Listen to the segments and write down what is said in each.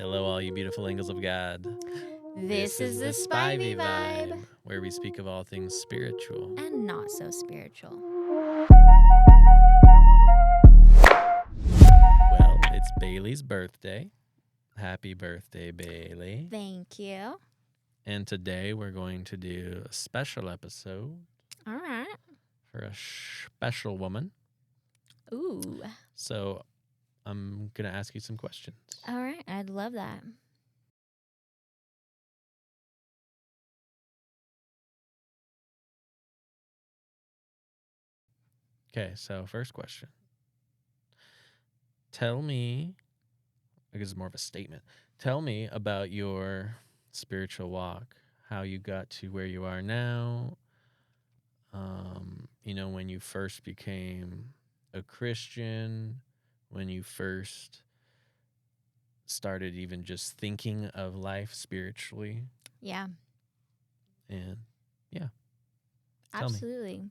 Hello, all you beautiful angels of God. This is the Spivey vibe, where we speak of all things spiritual. and not so spiritual. Well, it's Bailey's birthday. Happy birthday, Bailey. Thank you. And today we're going to do a special episode All right. for a special woman. Ooh. So I'm going to ask you some questions. All right. I'd love that. Okay, so first question. Tell me, I guess it's more of a statement. Tell me about your spiritual walk, how you got to where you are now. When you first became a Christian, when you first started even just thinking of life spiritually. Yeah. And yeah, tell me. Absolutely.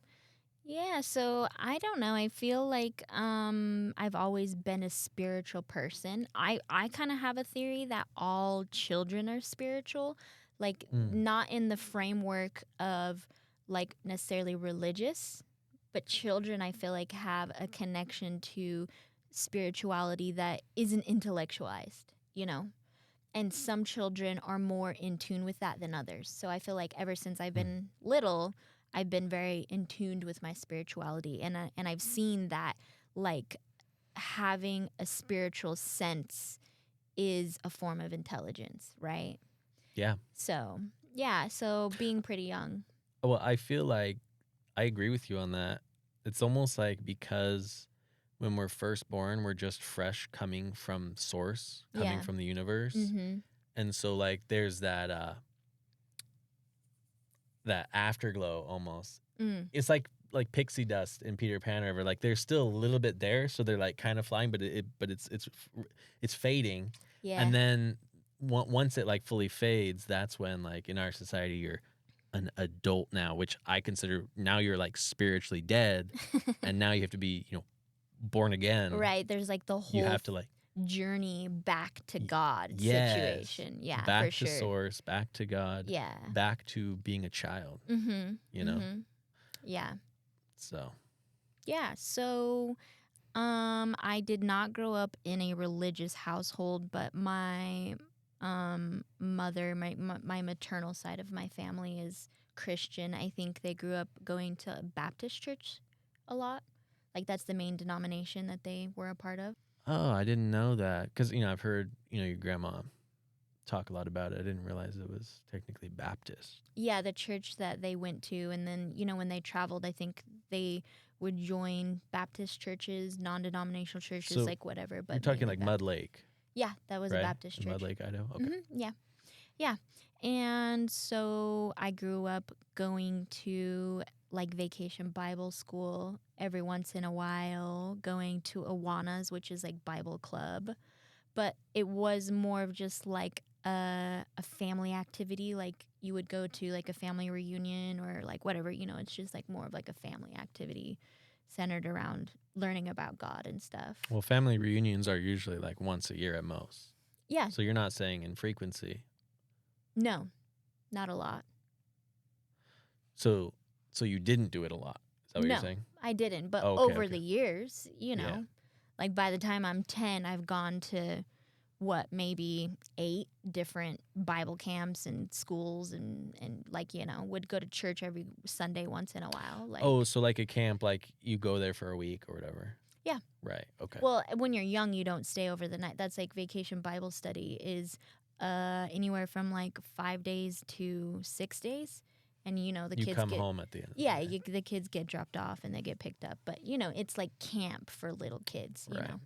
Yeah, so I don't know. I feel like I've always been a spiritual person. I kind of have a theory that all children are spiritual, like not in the framework of like necessarily religious, but children I feel like have a connection to spirituality that isn't intellectualized, you know? And some children are more in tune with that than others. So I feel like ever since I've been little, I've been very in tuned with my spirituality, and I've seen that like having a spiritual sense is a form of intelligence, right? Yeah. So yeah, so being pretty young. Well, I feel like I agree with you on that. It's almost like because when we're first born, we're just fresh coming from source, coming Yeah. from the universe. Mm-hmm. And so like there's that afterglow almost. It's like pixie dust in Peter Pan or whatever. Like there's still a little bit there, so they're like kind of flying, but it's fading. Yeah. And then once it like fully fades, that's when like in our society you're an adult now, which I consider now you're like spiritually dead, and now you have to be born again. Right. There's like the whole You have to like journey back to God yes, situation. Yeah, back for to sure. source, back to God, Yeah. back to being a child. Mm-hmm. You know. Yeah. So. Yeah. So, I did not grow up in a religious household, but my mother, my maternal side of my family is Christian. I think they grew up going to Baptist church a lot. Like that's the main denomination that they were a part of. Oh, I didn't know that because I've heard your grandma talk a lot about it. I didn't realize it was technically Baptist. Yeah, the church that they went to, and then when they traveled, I think they would join Baptist churches, non-denominational churches, So like whatever. But you're talking mainly like Mud Lake, Yeah, that was a right? Baptist In church. Mud Lake, Idaho. Okay. Yeah, yeah. And so I grew up going to like vacation Bible school every once in a while, going to Awanas, which is like Bible club. But it was more of just like a family activity. Like you would go to like a family reunion or like whatever, it's just like more of like a family activity centered around learning about God and stuff. Well, family reunions are usually like once a year at most. Yeah. So you're not saying in frequency. No, not a lot. So you didn't do it a lot. Is that what you're saying? I didn't. But Oh, over the years, Yeah. like by the time I'm 10, I've gone to maybe 8 different Bible camps and schools and like, would go to church every Sunday once in a while. Like, Oh, so like a camp, like you go there for a week or whatever. Yeah. Right. Okay. Well, when you're young, you don't stay over the night. That's like vacation Bible study is anywhere from like 5 days to 6 days. And the you kids come get home at the end. Yeah, the kids get dropped off and they get picked up. But, it's like camp for little kids, you Right. know.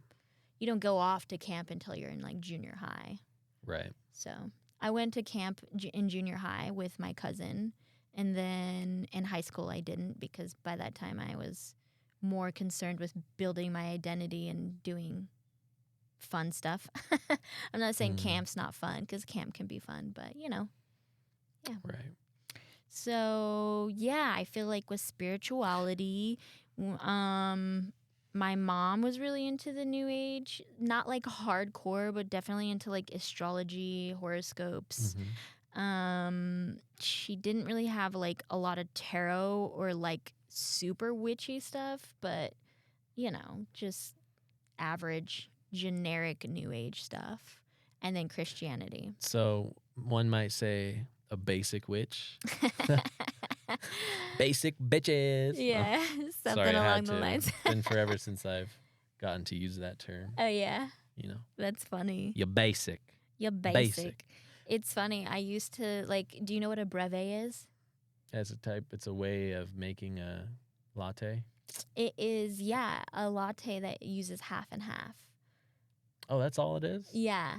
You don't go off to camp until you're in like junior high. Right. So I went to camp in junior high with my cousin. And then in high school, I didn't because by that time I was more concerned with building my identity and doing fun stuff. I'm not saying camp's not fun because camp can be fun, but, yeah. Right. So, yeah, I feel like with spirituality, my mom was really into the new age, not like hardcore, but definitely into like astrology, horoscopes. She didn't really have like a lot of tarot or like super witchy stuff, but just average generic new age stuff. And then Christianity. So one might say a basic witch. Basic bitches. Yeah, something Sorry, I along had the to. lines. It's been forever since I've gotten to use that term. Oh yeah, You know, that's funny. you're basic. You're basic. It's funny. I used to like. Do you know what a brevet is? As a type, it's a way of making a latte. It is, yeah, a latte that uses half and half. Oh, that's all it is? Yeah.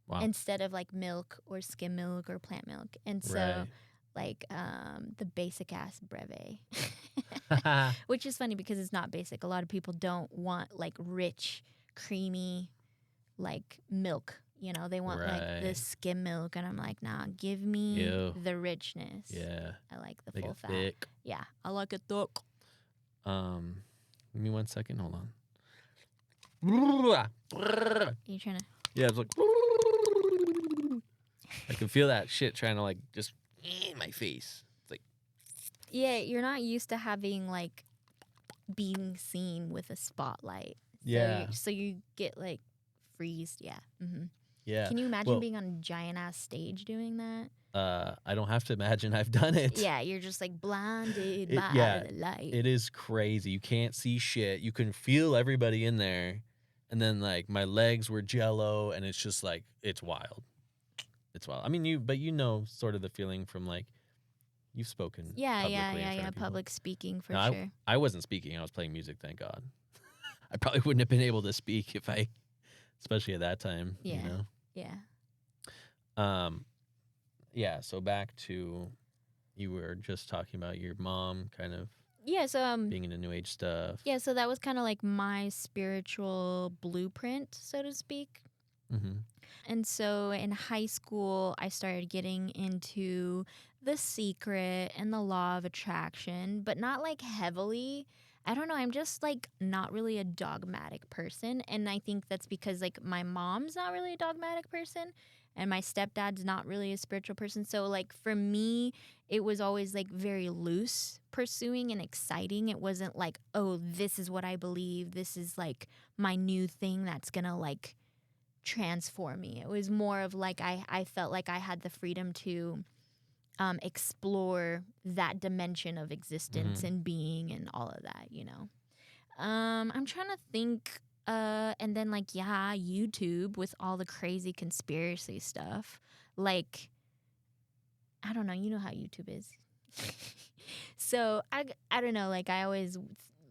Wow. Instead of like milk or skim milk or plant milk. And so Right. like the basic ass brevet. Which is funny because it's not basic. A lot of people don't want like rich, creamy like milk. They want like the skim milk, and I'm like, nah, give me the richness. Yeah. I like the Like full fat. thick. Yeah, I like it thick. Give me 1 second. Hold on. Are you trying to? Yeah, it's like I can feel that shit trying to like just in my face. It's like, yeah, you're not used to having like being seen with a spotlight. yeah. So you get like freezed. Yeah. Mm-hmm. Yeah. Can you imagine being on a giant ass stage doing that? I don't have to imagine. I've done it. Yeah, you're just like blinded by the light. It is crazy. You can't see shit. You can feel everybody in there. And then like my legs were jello, and it's just like it's wild. It's wild. I mean, but sort of the feeling from like you've spoken. Yeah. Public speaking for sure. I wasn't speaking. I was playing music. Thank God. I probably wouldn't have been able to speak especially at that time. Yeah. Yeah. Yeah. So back to you were just talking about your mom kind of. Yeah, so being into new age stuff. Yeah, so that was kind of like my spiritual blueprint, so to speak. Mm-hmm. And so in high school, I started getting into The Secret and the Law of Attraction, but not like heavily. I don't know, I'm just like not really a dogmatic person, and I think that's because like my mom's not really a dogmatic person and my stepdad's not really a spiritual person. So like for me, it was always like very loose pursuing and exciting. It wasn't like, oh, this is what I believe. This is like my new thing that's going to like transform me. It was more of like I felt like I had the freedom to explore that dimension of existence and being and all of that, I'm trying to think. And then like, yeah, YouTube with all the crazy conspiracy stuff. Like, I don't know. You know how YouTube is. So I don't know. Like I always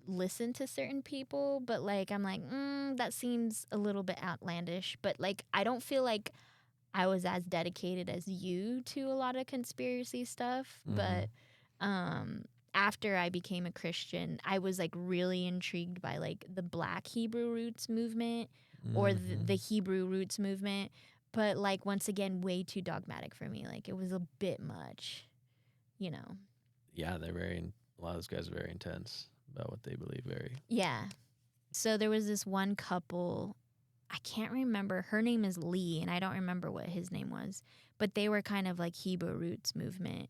listen to certain people, but like I'm like, that seems a little bit outlandish. But like I don't feel like I was as dedicated as you to a lot of conspiracy stuff. But after I became a Christian, I was like really intrigued by like the Black Hebrew Roots movement or the Hebrew Roots movement. But like once again, way too dogmatic for me. Like it was a bit much, Yeah, a lot of those guys are very intense about what they believe. Yeah. So there was this one couple, I can't remember. Her name is Lee, and I don't remember what his name was. But they were kind of like Hebrew Roots movement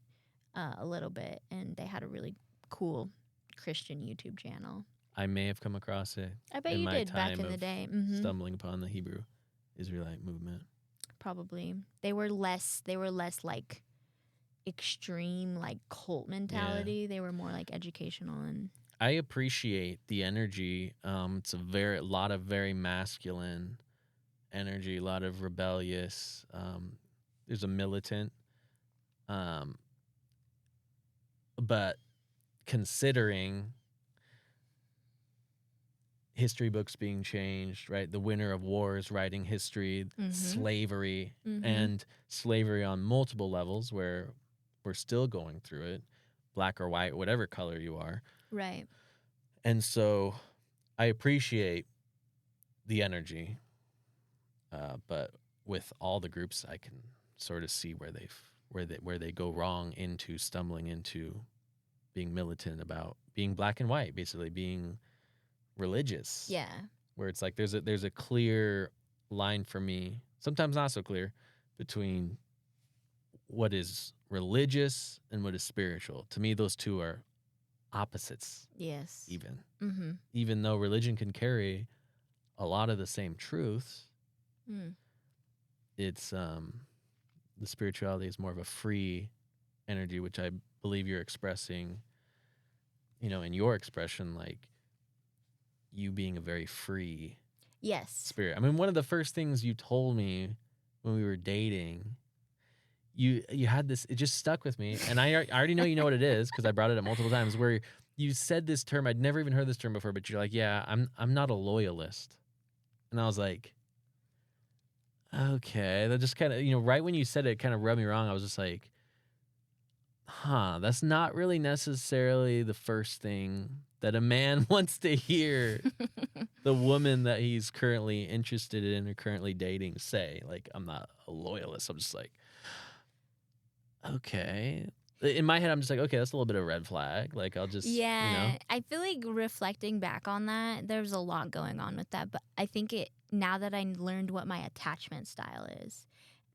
a little bit, and they had a really cool Christian YouTube channel. I may have come across it. I bet you did back in the day. Stumbling upon the Hebrew Israelite movement. Probably. They were less like extreme like cult mentality. Yeah. They were more like educational and I appreciate the energy. It's a lot of very masculine energy, a lot of rebellious. There's a militant. But considering history books being changed, right? The winner of wars writing history, slavery, and slavery on multiple levels where we're still going through it, black or white, whatever color you are. Right. And so I appreciate the energy, but with all the groups, I can sort of see where they go wrong into stumbling into being militant about being black and white, basically being religious, Yeah. where it's like there's a clear line for me, sometimes not so clear, between what is religious and what is spiritual. To me, those two are opposites, Yes. even. Mm-hmm. Even though religion can carry a lot of the same truths, Mm. it's the spirituality is more of a free energy, which I believe you're expressing, in your expression, like you being a very free Yes. spirit. I mean, one of the first things you told me when we were dating, you had this, it just stuck with me, and I already know you know what it is because I brought it up multiple times, where you said this term. I'd never even heard this term before, but you're like, yeah, I'm not a loyalist. And I was like, okay. That just kind of, right when you said it, kind of rubbed me wrong. I was just like, that's not really necessarily the first thing that a man wants to hear the woman that he's currently interested in or currently dating say. Like, I'm not a loyalist. I'm just like, okay. In my head, I'm just like, okay, that's a little bit of a red flag. Like, I'll just, Yeah, I feel like reflecting back on that, there's a lot going on with that. But I think now that I learned what my attachment style is,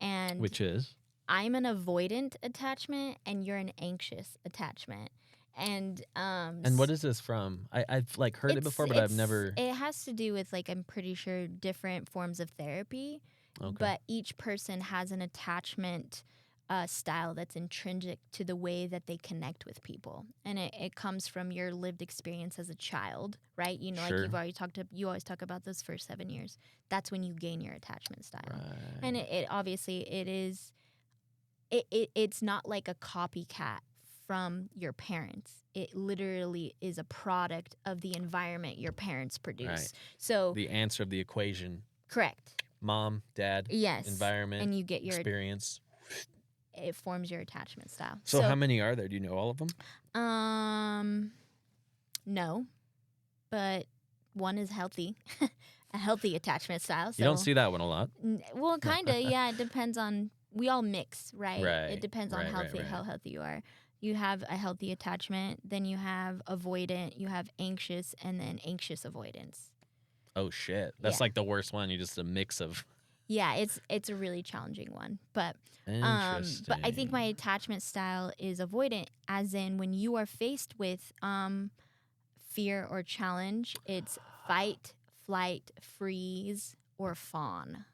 and which is? I'm an avoidant attachment and you're an anxious attachment. And what is this from? I've like heard it before, but I've never. It has to do with, like, I'm pretty sure, different forms of therapy. Okay. But each person has an attachment style that's intrinsic to the way that they connect with people, and it comes from your lived experience as a child, right? Sure. Like you always talk about those first 7 years. That's when you gain your attachment style, Right. and it obviously it is. It's not like a copycat from your parents. It literally is a product of the environment your parents produce. Right. So the answer of the equation. Correct. Mom, dad, yes, environment, and you get your experience. It forms your attachment style. So how many are there? Do you know all of them? No, but one is healthy, a healthy attachment style. So, you don't see that one a lot. Well, kind of. Yeah, it depends on. We all mix, right? Right. It depends on how healthy you are. You have a healthy attachment, then you have avoidant, you have anxious, and then anxious avoidance. Oh shit, that's like the worst one. You're just a mix of. Yeah, it's a really challenging one, but I think my attachment style is avoidant, as in when you are faced with fear or challenge, it's fight, flight, freeze, or fawn.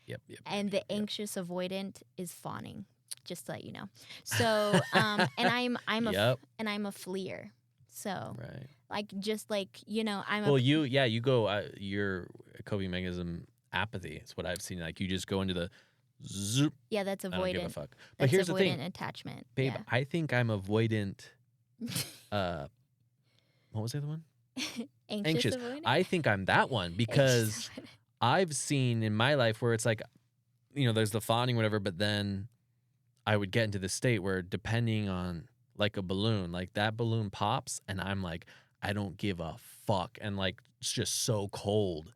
Yep. And the anxious avoidant is fawning, just to let you know. So and I'm a fleer. So right. You go your coping mechanism apathy. It's what I've seen. Like you just go into the zoop. Yeah, that's avoidant. I don't give a fuck. But that's here's avoidant the thing, attachment. babe. Yeah. I think I'm avoidant. What was the other one? Anxious avoidant. I think I'm that one because I've seen in my life where it's like, there's the fawning, whatever, but then I would get into the state where, depending on like a balloon, like that balloon pops, and I'm like, I don't give a fuck, and like it's just so cold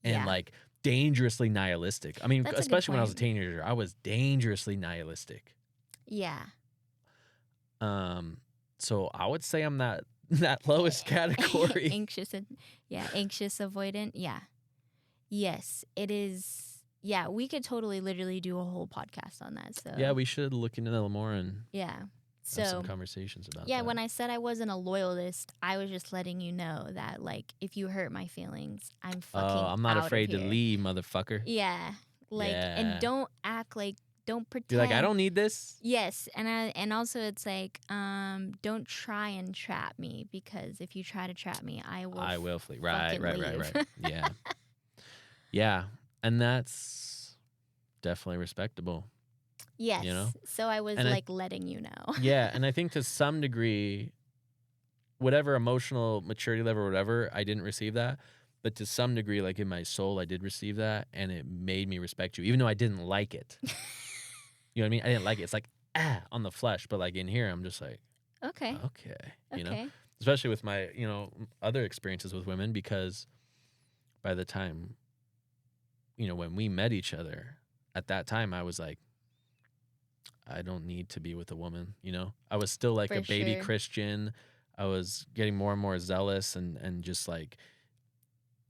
and like dangerously nihilistic. I mean, especially when I was a teenager, I was dangerously nihilistic. Yeah. So I would say I'm that lowest category. Anxious avoidant. Yeah. Yes, it is. Yeah, we could totally literally do a whole podcast on that. So yeah, we should look into that more and have some conversations about that. Yeah, when I said I wasn't a loyalist, I was just letting you know that, like, if you hurt my feelings, I'm fucking I'm not out afraid of to here. leave, motherfucker. Yeah. And don't act like, don't pretend. You're like, I don't need this. Yes, and also it's like, don't try and trap me, because if you try to trap me, I will flee. Right. Yeah. Yeah, and that's definitely respectable. Yes. So I was letting you know. Yeah, and I think to some degree, whatever emotional maturity level or whatever, I didn't receive that. But to some degree, like in my soul, I did receive that, and it made me respect you, even though I didn't like it. You know what I mean? I didn't like it. It's like, on the flesh. But like in here, I'm just like, okay. Especially with my, other experiences with women, because by the time, when we met each other, at that time, I was like, I don't need to be with a woman, I was still like a baby Christian. I was getting more and more zealous and just like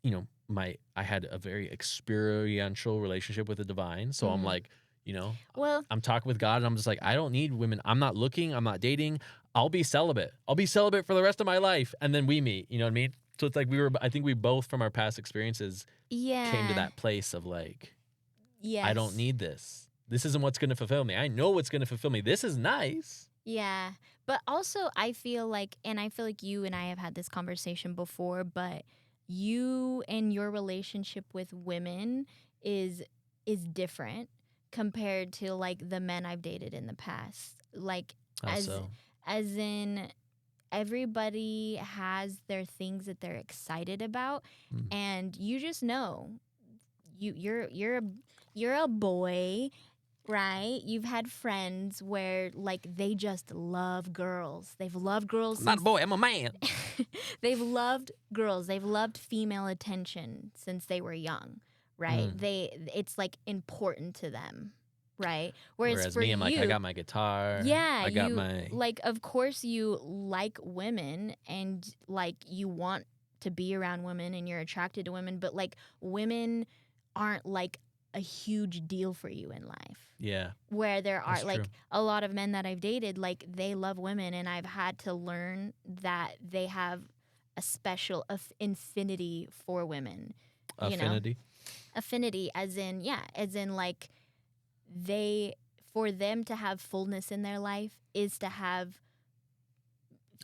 I had a very experiential relationship with the divine. So I'm Mhm. like, you know, Well, I'm talking with God and I'm just like, I don't need women. I'm not looking. I'm not dating. I'll be celibate. I'll be celibate for the rest of my life. And then we meet. You know what I mean? So it's like I think we both from our past experiences came to yeah. that place of like, I don't Yes. need this. This isn't what's going to fulfill me. I know what's going to fulfill me. This is nice. Yeah. But also I feel like, and I feel like you and I have had this conversation before, but you and your relationship with women is is different compared to like the men I've dated in the past. Like How as so? as in everybody has their things that they're excited about, Mm. and you just know you're a boy, right? You've had friends where like they just love girls. They've loved girls I'm not a since boy. I'm a man. they've loved girls. They've loved female attention since they were young, right? Mm. It's like important to them, right? Whereas Whereas for me, I'm like, I you, got my guitar. yeah, I got you my. like of course you like women and like you want to be around women and you're attracted to women, but like women aren't like a huge deal for you in life. Yeah, Where there are that's true. like a lot of men that I've dated, like they love women, and I've had to learn that they have a special infinity for women, you know? Affinity. Affinity as in, yeah, as in like they, for them to have fullness in their life is to have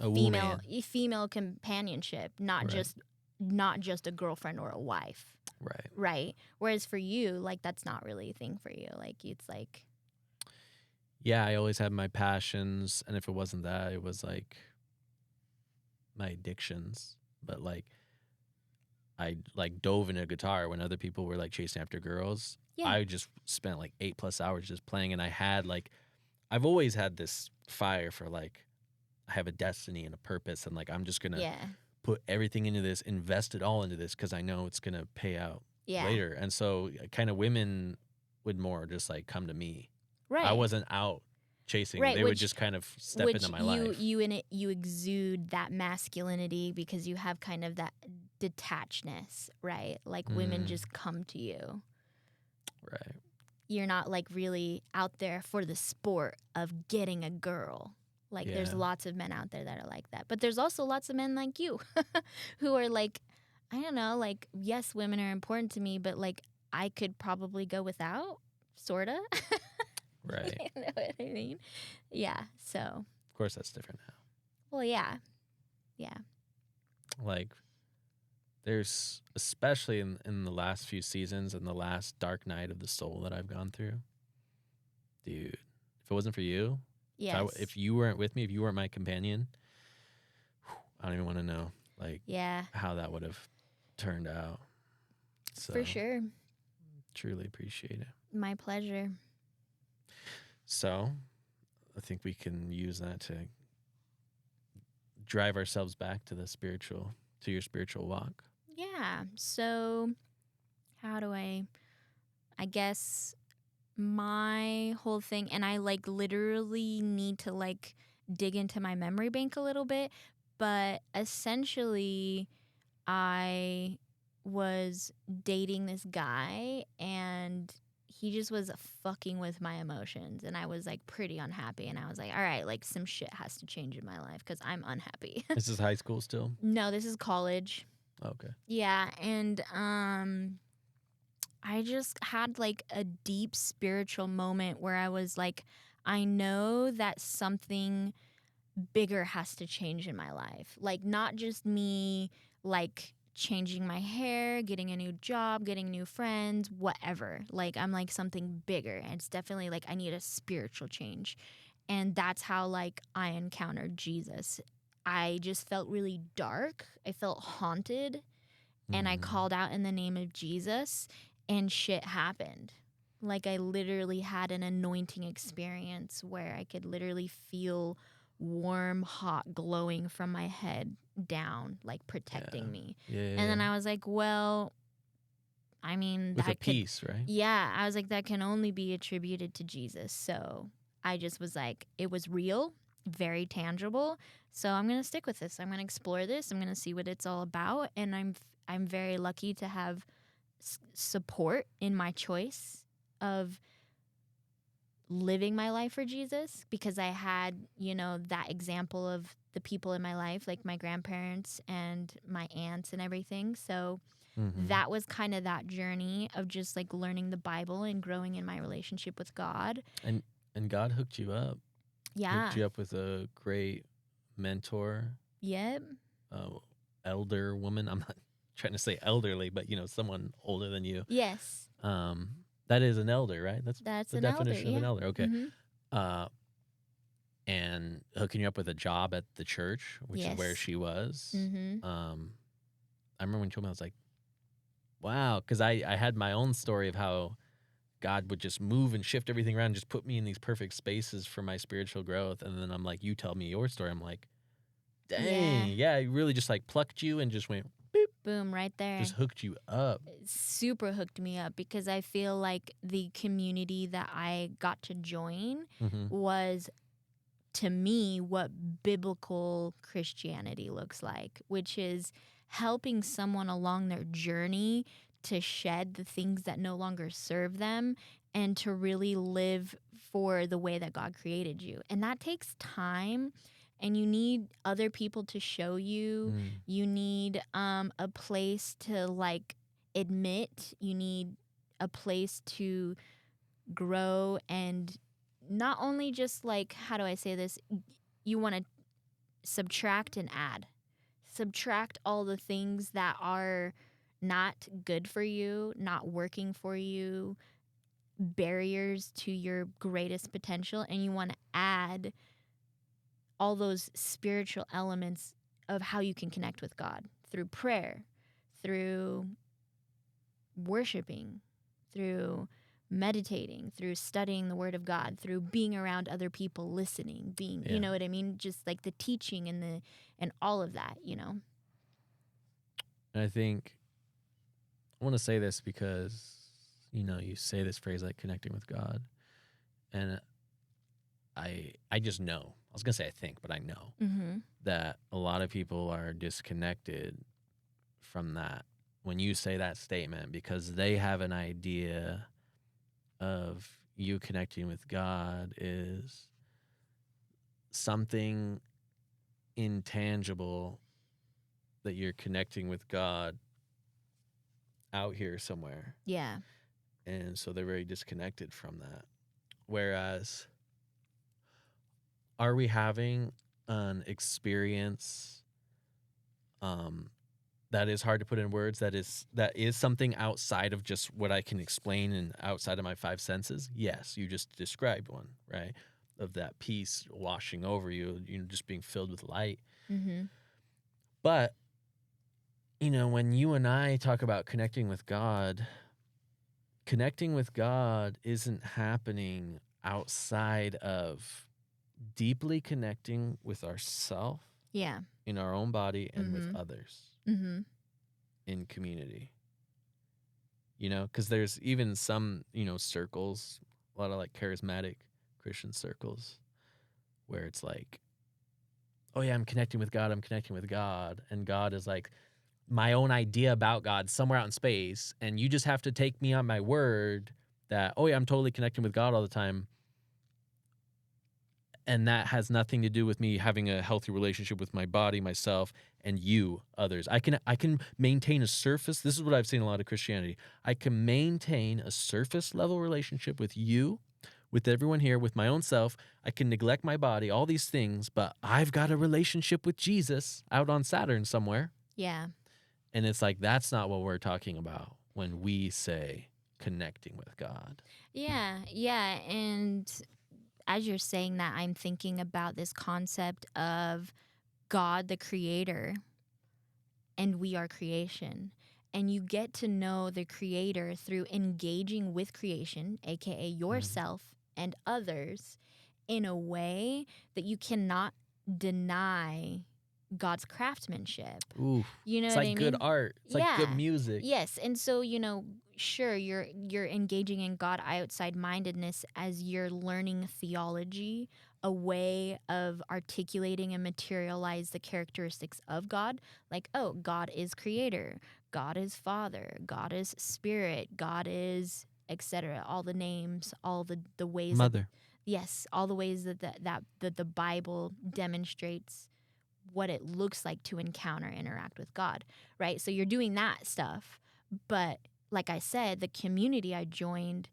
A female woman. female companionship, Right. not just a girlfriend or a wife, Right. right? Whereas for you, like that's not really a thing for you. Like it's like Yeah, I always had my passions, and if it wasn't that, it was like my addictions. But like I like dove into guitar when other people were like chasing after girls. yeah, I just spent like 8+ hours just playing, and I had like I've always had this fire for like I have a destiny and a purpose, and like I'm just gonna yeah, put everything into this, invest it all into this because I know it's gonna pay out yeah, later. And so, kind of women would more just like come to me. I right, wasn't out chasing; right. they would just kind of step into my life. You in it, you exude that masculinity because you have kind of that detachedness, right? Like women Mm, just come to you. right. You're not like really out there for the sport of getting a girl. Like there's Yeah. lots of men out there that are like that. But there's also lots of men like you who are like, I don't know, like yes, women are important to me, but like I could probably go without, sorta. Right. You know what I mean? Yeah. So, Of course, that's different now. well, yeah. Yeah. Like, there's especially in the last few seasons and the last dark night of the soul that I've gone through, dude. If it wasn't for you, Yes. if you weren't with me, if you weren't my companion, I don't even want to know like Yeah. how that would have turned out. So For sure. truly appreciate it. My pleasure. So I think we can use that to drive ourselves back to to your spiritual walk. Yeah. So, how do I guess my whole thing, and I like literally need to like dig into my memory bank a little bit, but essentially I was dating this guy and he just was fucking with my emotions, and I was like pretty unhappy, and I was like, all right, like some shit has to change in my life cuz I'm unhappy. This is high school still? No, this is college. Okay. Yeah, and I just had like a deep spiritual moment where I was like, I know that something bigger has to change in my life. Like, not just me, like, changing my hair, getting a new job, getting new friends, whatever. Like, I'm like something bigger. And it's definitely like I need a spiritual change. And that's how, like, I encountered Jesus. I just felt really dark. I felt haunted, and I Mm, called out in the name of Jesus, and shit happened. Like I literally had an anointing experience where I could literally feel warm, hot, glowing from my head down, like yeah. protecting me. Yeah, yeah, And yeah. then I was like, well, I mean, With a that could, peace, right? yeah, I was like, that can only be attributed to Jesus. So I just was like, it was real, very tangible. So I'm going to stick with this. I'm going to explore this. I'm going to see what it's all about. And I'm very lucky to have support in my choice of living my life for Jesus, because I had, that example of the people in my life, like my grandparents and my aunts and everything. So Mm-hmm. that was kind of that journey of just like learning the Bible and growing in my relationship with God. And God hooked you up. Yeah. Hooked you up with a great mentor, Yep. elder woman. I'm not trying to say elderly, but someone older than you. Yes. That is an elder, right? That's That's the an elder. definition of an Yeah. elder. Okay. Mm-hmm. And hooking you up with a job at the church, which is where Yes. she was. Mm-hmm. I remember when you told me, I was like, wow, because I had my own story of how God would just move and shift everything around, and just put me in these perfect spaces for my spiritual growth. And then I'm like, you tell me your story. I'm like, dang, yeah, he really just like plucked you and just went, boop, Boom, right there. just hooked you up. Super hooked me up, because I feel like the community that I got to join Mm-hmm. was, to me, what biblical Christianity looks like, which is helping someone along their journey to shed the things that no longer serve them and to really live for the way that God created you. And that takes time, and you need other people to show you. You need a place to like admit. You need a place to grow, and not only just like, how do I say this? You want to subtract and add. Subtract all the things that are not good for you, not working for you, barriers to your greatest potential, and you want to add all those spiritual elements of how you can connect with God through prayer, through worshiping, through meditating, through studying the word of God, through being around other people, listening, being, you know what I mean? Just like the teaching and all of that, And I think I want to say this because, you say this phrase like connecting with God, and I just know. I was going to say I think, but I know that a lot of people are disconnected from that when you say that statement, because they have an idea of you connecting with God is something intangible, that you're connecting with God out here somewhere. Yeah. And so they're very disconnected from that. Whereas, are we having an experience that is hard to put in words, that is something outside of just what I can explain and outside of my five senses? Yes, you just described one, right? Of that peace washing over you, just being filled with light. But, when you and I talk about connecting with God isn't happening outside of deeply connecting with ourself, in our own body, and with others, in community. Because there's even some, circles, a lot of like charismatic Christian circles, where it's like, oh yeah, I'm connecting with God, and God is like my own idea about God somewhere out in space, and you just have to take me on my word that, oh yeah, I'm totally connecting with God all the time. And that has nothing to do with me having a healthy relationship with my body, myself, and you, others. I can maintain a surface. This is what I've seen in a lot of Christianity. I can maintain a surface level relationship with you, with everyone here, with my own self. I can neglect my body, all these things, but I've got a relationship with Jesus out on Saturn somewhere. Yeah. And it's like, that's not what we're talking about when we say connecting with God. Yeah. Yeah. And as you're saying that, I'm thinking about this concept of God, the creator, and we are creation. And you get to know the creator through engaging with creation, aka yourself and others, in a way that you cannot deny God's craftsmanship. Ooh, You know it's what like I good mean? art. It's like good music. Yes. And so, sure, you're engaging in God outside mindedness as you're learning theology, a way of articulating and materialize the characteristics of God. Like, oh, God is creator. God is Father, God is Spirit, God is etc. All the names, all the ways that, Mother. yes, all the ways that the Bible demonstrates what it looks like to encounter, interact with God, right? So you're doing that stuff. But like I said, the community I joined,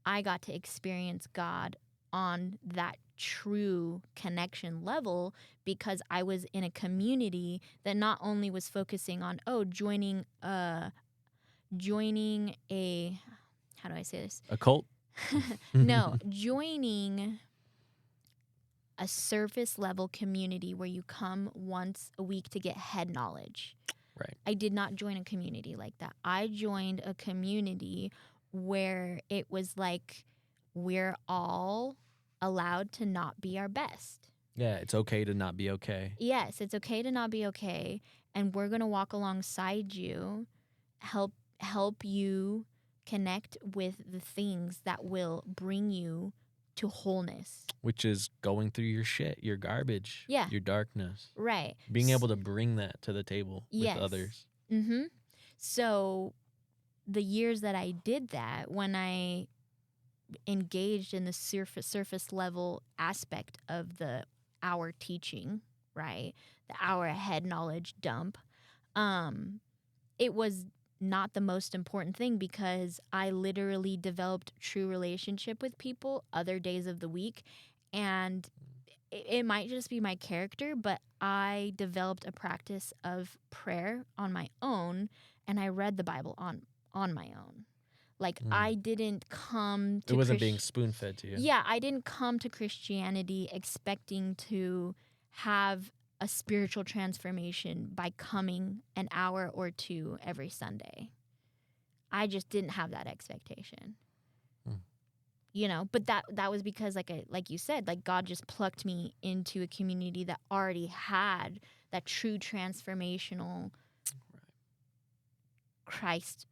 I got to experience God on that true connection level because I was in a community that not only was focusing on, joining a, how do I say this? A cult? No, joining a surface level community where you come once a week to get head knowledge. Right. I did not join a community like that. I joined a community where it was like we're all allowed to not be our best. Yeah, it's okay to not be okay. Yes, it's okay to not be okay, and we're going to walk alongside you, help you connect with the things that will bring you to wholeness. Which is going through your shit, your garbage, Yeah. your darkness. Right. Being able to bring that to the table Yes. with others. Mm-hmm. So the years that I did that, when I engaged in the surface level aspect of our teaching, right? The our head knowledge dump, it was not the most important thing because I literally developed true relationship with people other days of the week, and it might just be my character, but I developed a practice of prayer on my own, and I read the Bible on my own. Like I didn't come to It wasn't being spoon fed to you. Yeah, I didn't come to Christianity expecting to have a spiritual transformation by coming an hour or two every Sunday. I just didn't have that expectation. You know, but that was because like you said, like God just plucked me into a community that already had that true transformational Christ.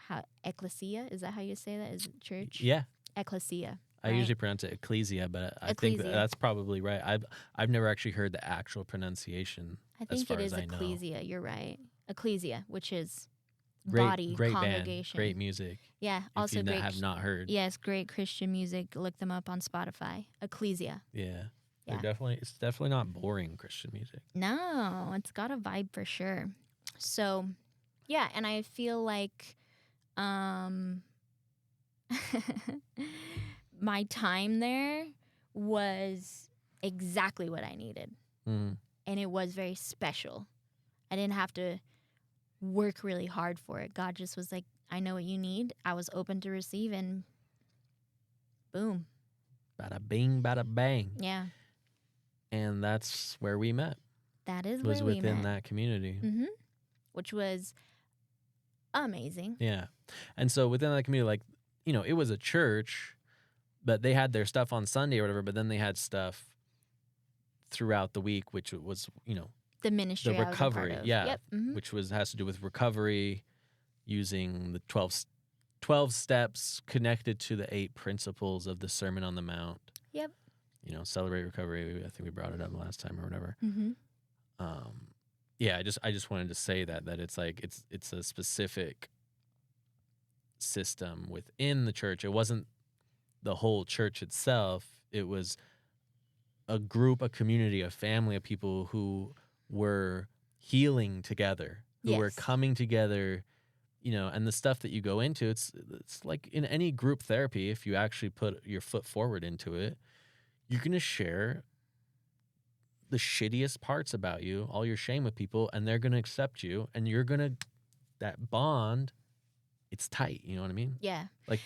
How ecclesia, is that how you say that? Is it church? Yeah. Ecclesia. I right? usually pronounce it ecclesia, but I think Ecclesia. that's probably right. I've never actually heard the actual pronunciation. I as think far it is as I know. ecclesia. You're right. Ecclesia, which is Great, body, great congregation. band, great music. Yeah, also if you great. have not heard. Yes, great Christian music. Look them up on Spotify. Ecclesia. Yeah. Yeah. It's definitely not boring Christian music. No, it's got a vibe for sure. So, yeah, and I feel like my time there was exactly what I needed. Mm. And it was very special. I didn't have to work really hard for it. God just was like, I know what you need. I was open to receive, and boom. Bada bing, bada bang. Yeah. And that's where we met. That is was where we within met. that community. Mm-hmm. Which was amazing. Yeah. And so within that community, like, it was a church, but they had their stuff on Sunday or whatever, but then they had stuff throughout the week, which was, The ministry the I was a part recovery. of. Yeah. Yep. Mm-hmm. Which has to do with recovery, using the 12 steps connected to the 8 principles of the Sermon on the Mount. Yep. Celebrate recovery. I think we brought it up last time or whatever. Mm-hmm. Yeah, I just wanted to say that it's like it's a specific system within the church. It wasn't the whole church itself. It was a group, a community, a family of people who were healing together, who were Yes. coming together, and the stuff that you go into, it's like in any group therapy, if you actually put your foot forward into it, you're going to share the shittiest parts about you, all your shame with people, and they're going to accept you, and you're going to, that bond, it's tight. You know what I mean? Yeah. Like,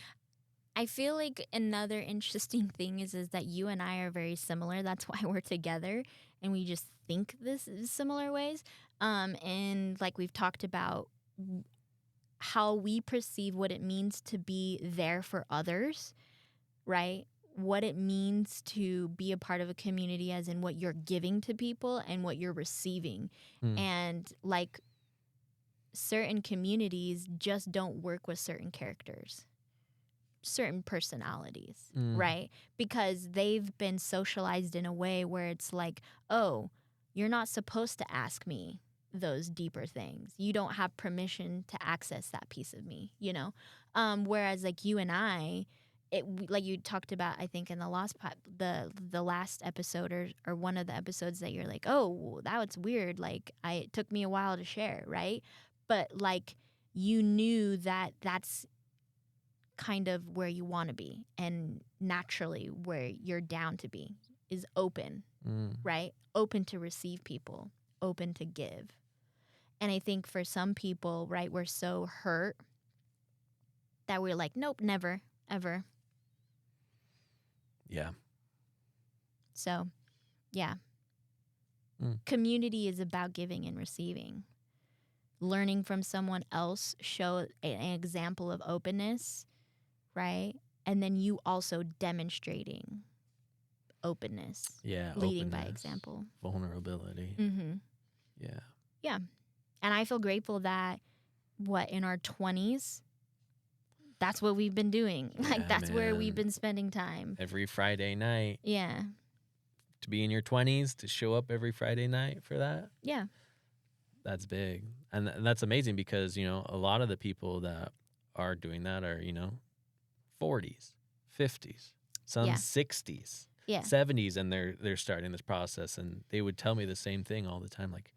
I feel like another interesting thing is that you and I are very similar. That's why we're together, and we just think this is similar ways. And like we've talked about how we perceive what it means to be there for others, right? What it means to be a part of a community, as in what you're giving to people and what you're receiving. And like certain communities just don't work with certain characters, certain personalities, right? Because they've been socialized in a way where it's like, oh, you're not supposed to ask me those deeper things. You don't have permission to access that piece of me, you know? Whereas like you and I, like you talked about, I think in the the last episode or one of the episodes that you're like, oh, that was weird. Like it took me a while to share, right? But like you knew that that's kind of where you want to be, and naturally where you're down to be is open, right? Open to receive people, open to give. And I think for some people, right, we're so hurt that we're like, nope, never, ever. Yeah. So, yeah. Community is about giving and receiving. Learning from someone else, show an example of openness, right? And then you also demonstrating openness. Yeah. Leading by Openness, example. Vulnerability. Mm-hmm. Yeah. Yeah. And I feel grateful that in our 20s, that's what we've been doing. Yeah, like that's where man. we've been spending time. Every Friday night. Yeah. To be in your 20s, to show up every Friday night for that. Yeah. That's big. And that's amazing because, you know, a lot of the people that are doing that are, you know, 40s, 50s, some 60s, 70s, and they're starting this process. And they would tell me the same thing all the time, like,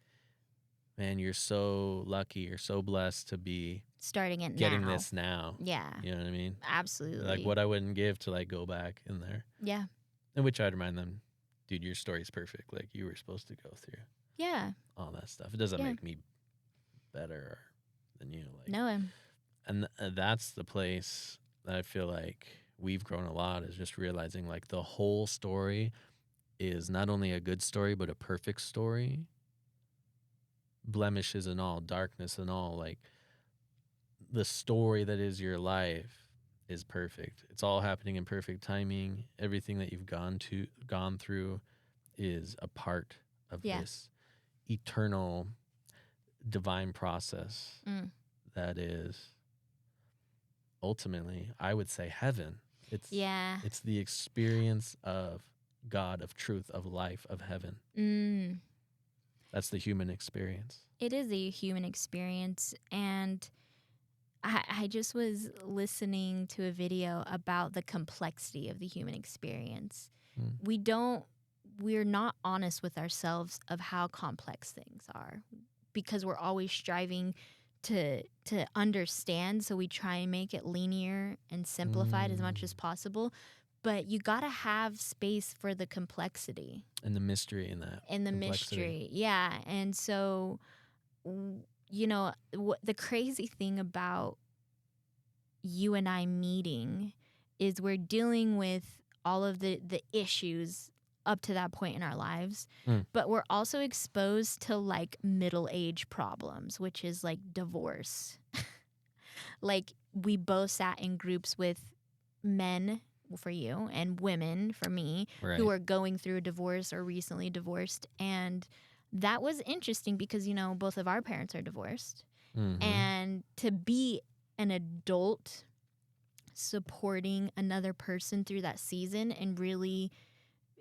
man, you're so lucky, you're so blessed to be getting this now. Yeah. You know what I mean? Absolutely. Like what I wouldn't give to like go back in there. Yeah. In which I'd remind them, dude, your story's perfect. Like you were supposed to go through. Yeah. All that stuff. It doesn't make me better than you. Like no. And that's the place that I feel like we've grown a lot, is just realizing like the whole story is not only a good story, but a perfect story. Blemishes and all, darkness and all, like the story that is your life is perfect. It's all happening in perfect timing. Everything that you've gone through is a part of this eternal divine process that is ultimately, I would say, heaven. It's the experience of God, of truth, of life, of heaven. That's the human experience. It is a human experience. And I just was listening to a video about the complexity of the human experience. We're not honest with ourselves of how complex things are, because we're always striving to understand. So we try and make it linear and simplified as much as possible. But you got to have space for the complexity. And the mystery in that. And the mystery. Yeah. And so, you know, the crazy thing about you and I meeting is we're dealing with all of the issues up to that point in our lives, but we're also exposed to like middle-age problems, which is like divorce. Like we both sat in groups with men for you and women for me who are going through a divorce or recently divorced. And that was interesting because, you know, both of our parents are divorced. And to be an adult supporting another person through that season and really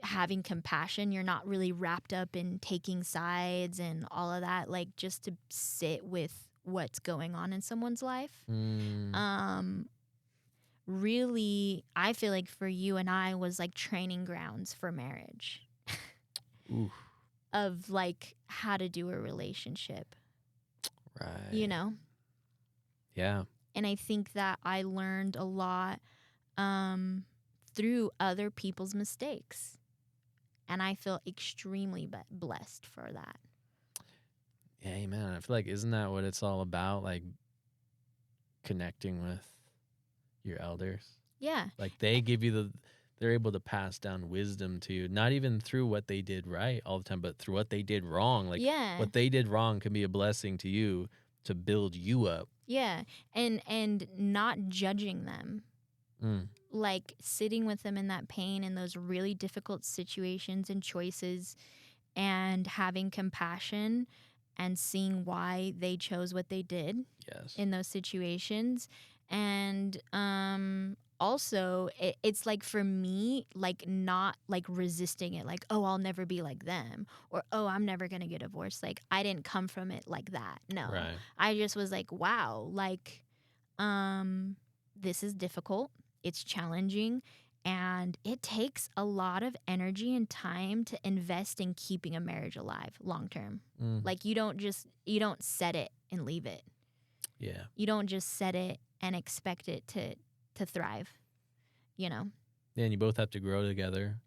having compassion, you're not really wrapped up in taking sides and all of that, like just to sit with what's going on in someone's life. Really, I feel like for you and I was like training grounds for marriage. Of like how to do a relationship. Right. You know? Yeah. And I think that I learned a lot through other people's mistakes. And I feel extremely blessed for that. Yeah, amen. I feel like, isn't that what it's all about? Like connecting with your elders. Yeah. Like they give you they're able to pass down wisdom to you, not even through what they did right all the time, but through what they did wrong. Like what they did wrong can be a blessing to you to build you up. Yeah. And not judging them. Like sitting with them in that pain and those really difficult situations and choices, and having compassion and seeing why they chose what they did in those situations. And also it's like for me, like not like resisting it, like, oh, I'll never be like them, or oh, I'm never gonna get divorced. Like I didn't come from it like that. No, Right. I just was like, wow, like this is difficult, it's challenging, and it takes a lot of energy and time to invest in keeping a marriage alive long term. Mm. Like you don't set it and leave it. Yeah. You don't just set it and expect it to thrive, you know. And you both have to grow together.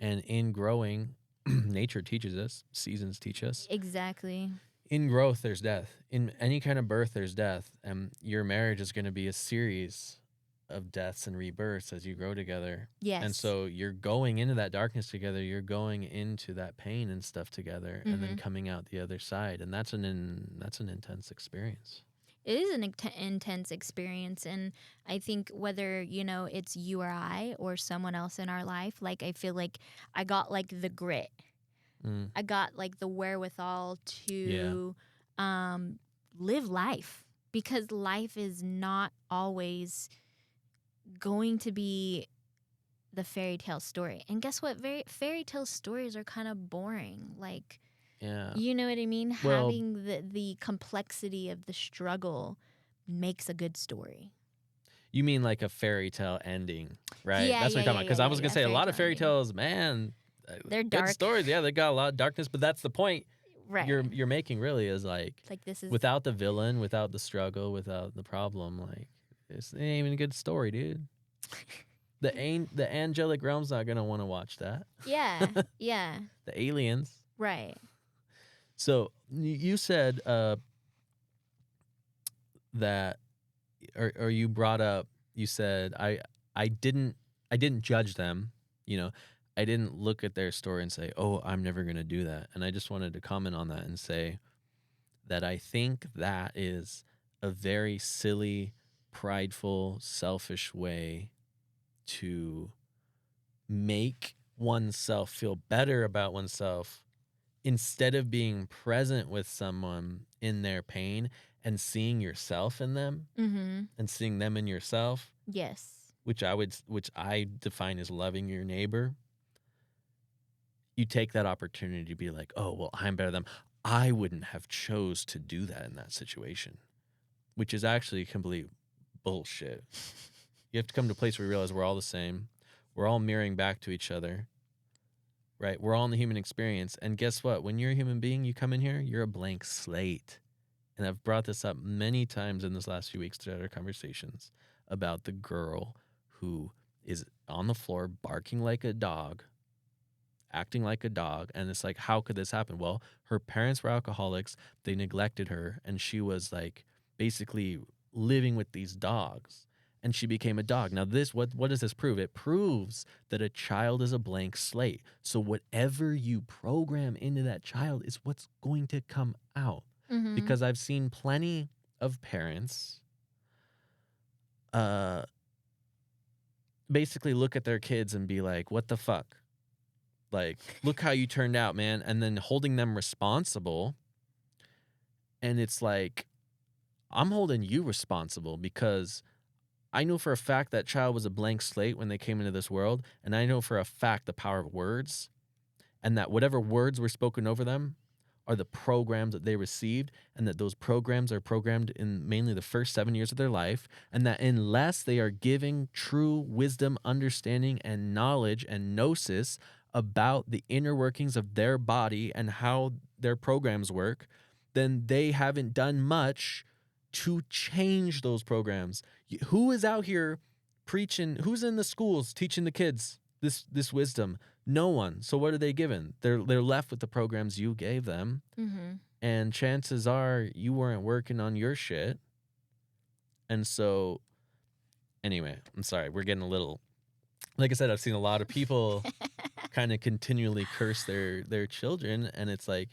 And in growing, nature teaches us, seasons teach us. Exactly. In growth, there's death. In any kind of birth, there's death. And your marriage is going to be a series of deaths and rebirths as you grow together. Yes. And so you're going into that darkness together. You're going into that pain and stuff together, and then coming out the other side. And that's an intense experience. It is an intense experience, and I think whether, you know, it's you or I or someone else in our life, like I feel like I got like the grit. I got like the wherewithal to live life, because life is not always going to be the fairy tale story. And guess what? Fairy tale stories are kind of boring. Like, Yeah. you know what I mean? Well- Having the complexity of the struggle makes a good story. You mean like a fairy tale ending, right? Yeah, That's what you're talking about. Because I was going to say a lot of fairy tale tales, man, They're good dark. stories. Yeah, they got a lot of darkness, but that's the point Right. you're making really is like This is without the villain, without the struggle, without the problem, like it ain't even a good story, dude. The angelic realm's not gonna want to watch that. Yeah. Yeah. The aliens. Right. So you said that, or you brought up. You said I didn't judge them. You know, I didn't look at their story and say, oh, I'm never gonna do that. And I just wanted to comment on that and say that I think that is a very silly, prideful, selfish way to make oneself feel better about oneself instead of being present with someone in their pain and seeing yourself in them and seeing them in yourself, Yes. which I define as loving your neighbor. You take that opportunity to be like, oh, well, I'm better than them. I wouldn't have chose to do that in that situation, which is actually complete bullshit. You have to come to a place where you realize we're all the same. We're all mirroring back to each other, right? We're all in the human experience. And guess what? When you're a human being, you come in here, you're a blank slate. And I've brought this up many times in this last few weeks throughout our conversations about the girl who is on the floor barking like a dog, acting like a dog. And it's like, how could this happen? Well, her parents were alcoholics. They neglected her. And she was like basically living with these dogs. And she became a dog. Now, what does this prove? It proves that a child is a blank slate. So whatever you program into that child is what's going to come out. Because I've seen plenty of parents basically look at their kids and be like, what the fuck? Like, look how you turned out, man. And then holding them responsible. And it's like, I'm holding you responsible because I know for a fact that child was a blank slate when they came into this world. And I know for a fact the power of words, and that whatever words were spoken over them are the programs that they received, and that those programs are programmed in mainly the first 7 years of their life, and that unless they are giving true wisdom, understanding, and knowledge and gnosis about the inner workings of their body and how their programs work, then they haven't done much to change those programs. Who is out here preaching? Who's in the schools teaching the kids this wisdom? No one. So what are they given? They're left with the programs you gave them. And chances are you weren't working on your shit. And so, anyway, I'm sorry. We're getting a little, like I said, I've seen a lot of people kind of continually curse their children, and it's like,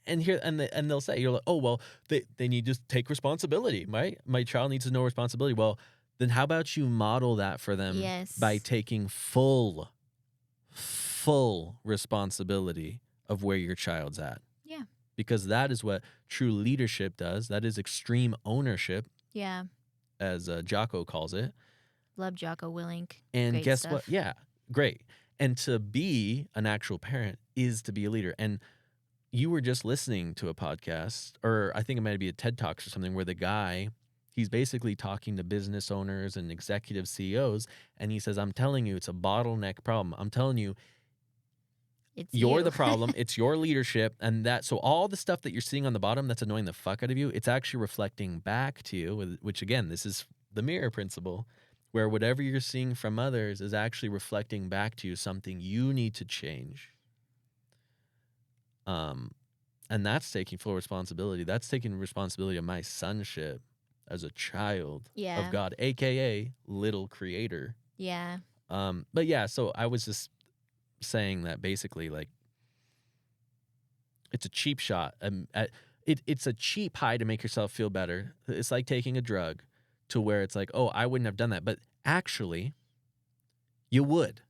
and they'll say, you're like, oh, well, they need to take responsibility, right? My child needs to know responsibility. Well, then how about you model that for them by taking full responsibility of where your child's at? Yeah. Because that is what true leadership does. That is extreme ownership. Yeah. as Jocko calls it. Love Jocko Willink. And Great guess stuff. what? Yeah, great. And to be an actual parent is to be a leader. And you were just listening to a podcast, or I think it might be a TED Talks or something, where the guy, he's basically talking to business owners and executive CEOs, and he says, I'm telling you, it's a bottleneck problem. I'm telling you, It's you're you. the problem. It's your leadership. And so all the stuff that you're seeing on the bottom that's annoying the fuck out of you, it's actually reflecting back to you, which again, this is the mirror principle, where whatever you're seeing from others is actually reflecting back to you something you need to change. And that's taking full responsibility. That's taking responsibility of my sonship as a child of God, aka little creator. Yeah. But yeah, so I was just saying that basically, like, it's a cheap shot. It's a cheap high to make yourself feel better. It's like taking a drug to where it's like, oh, I wouldn't have done that. But actually, you would.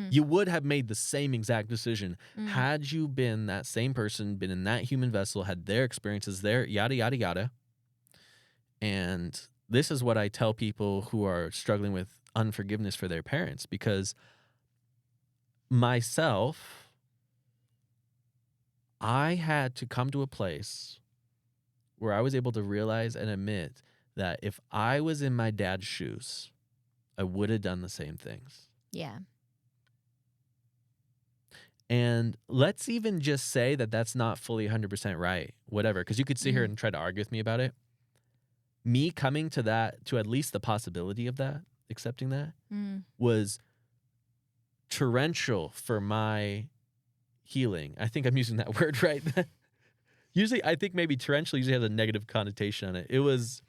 You would have made the same exact decision had you been that same person, been in that human vessel, had their experiences there, yada, yada, yada. And this is what I tell people who are struggling with unforgiveness for their parents, because myself, I had to come to a place where I was able to realize and admit that if I was in my dad's shoes, I would have done the same things. Yeah. And let's even just say that that's not fully 100% right, whatever, because you could sit here and try to argue with me about it. Me coming to that, to at least the possibility of that, accepting that, was torrential for my healing. I think I'm using that word right. Usually, I think maybe torrential usually has a negative connotation on it. It was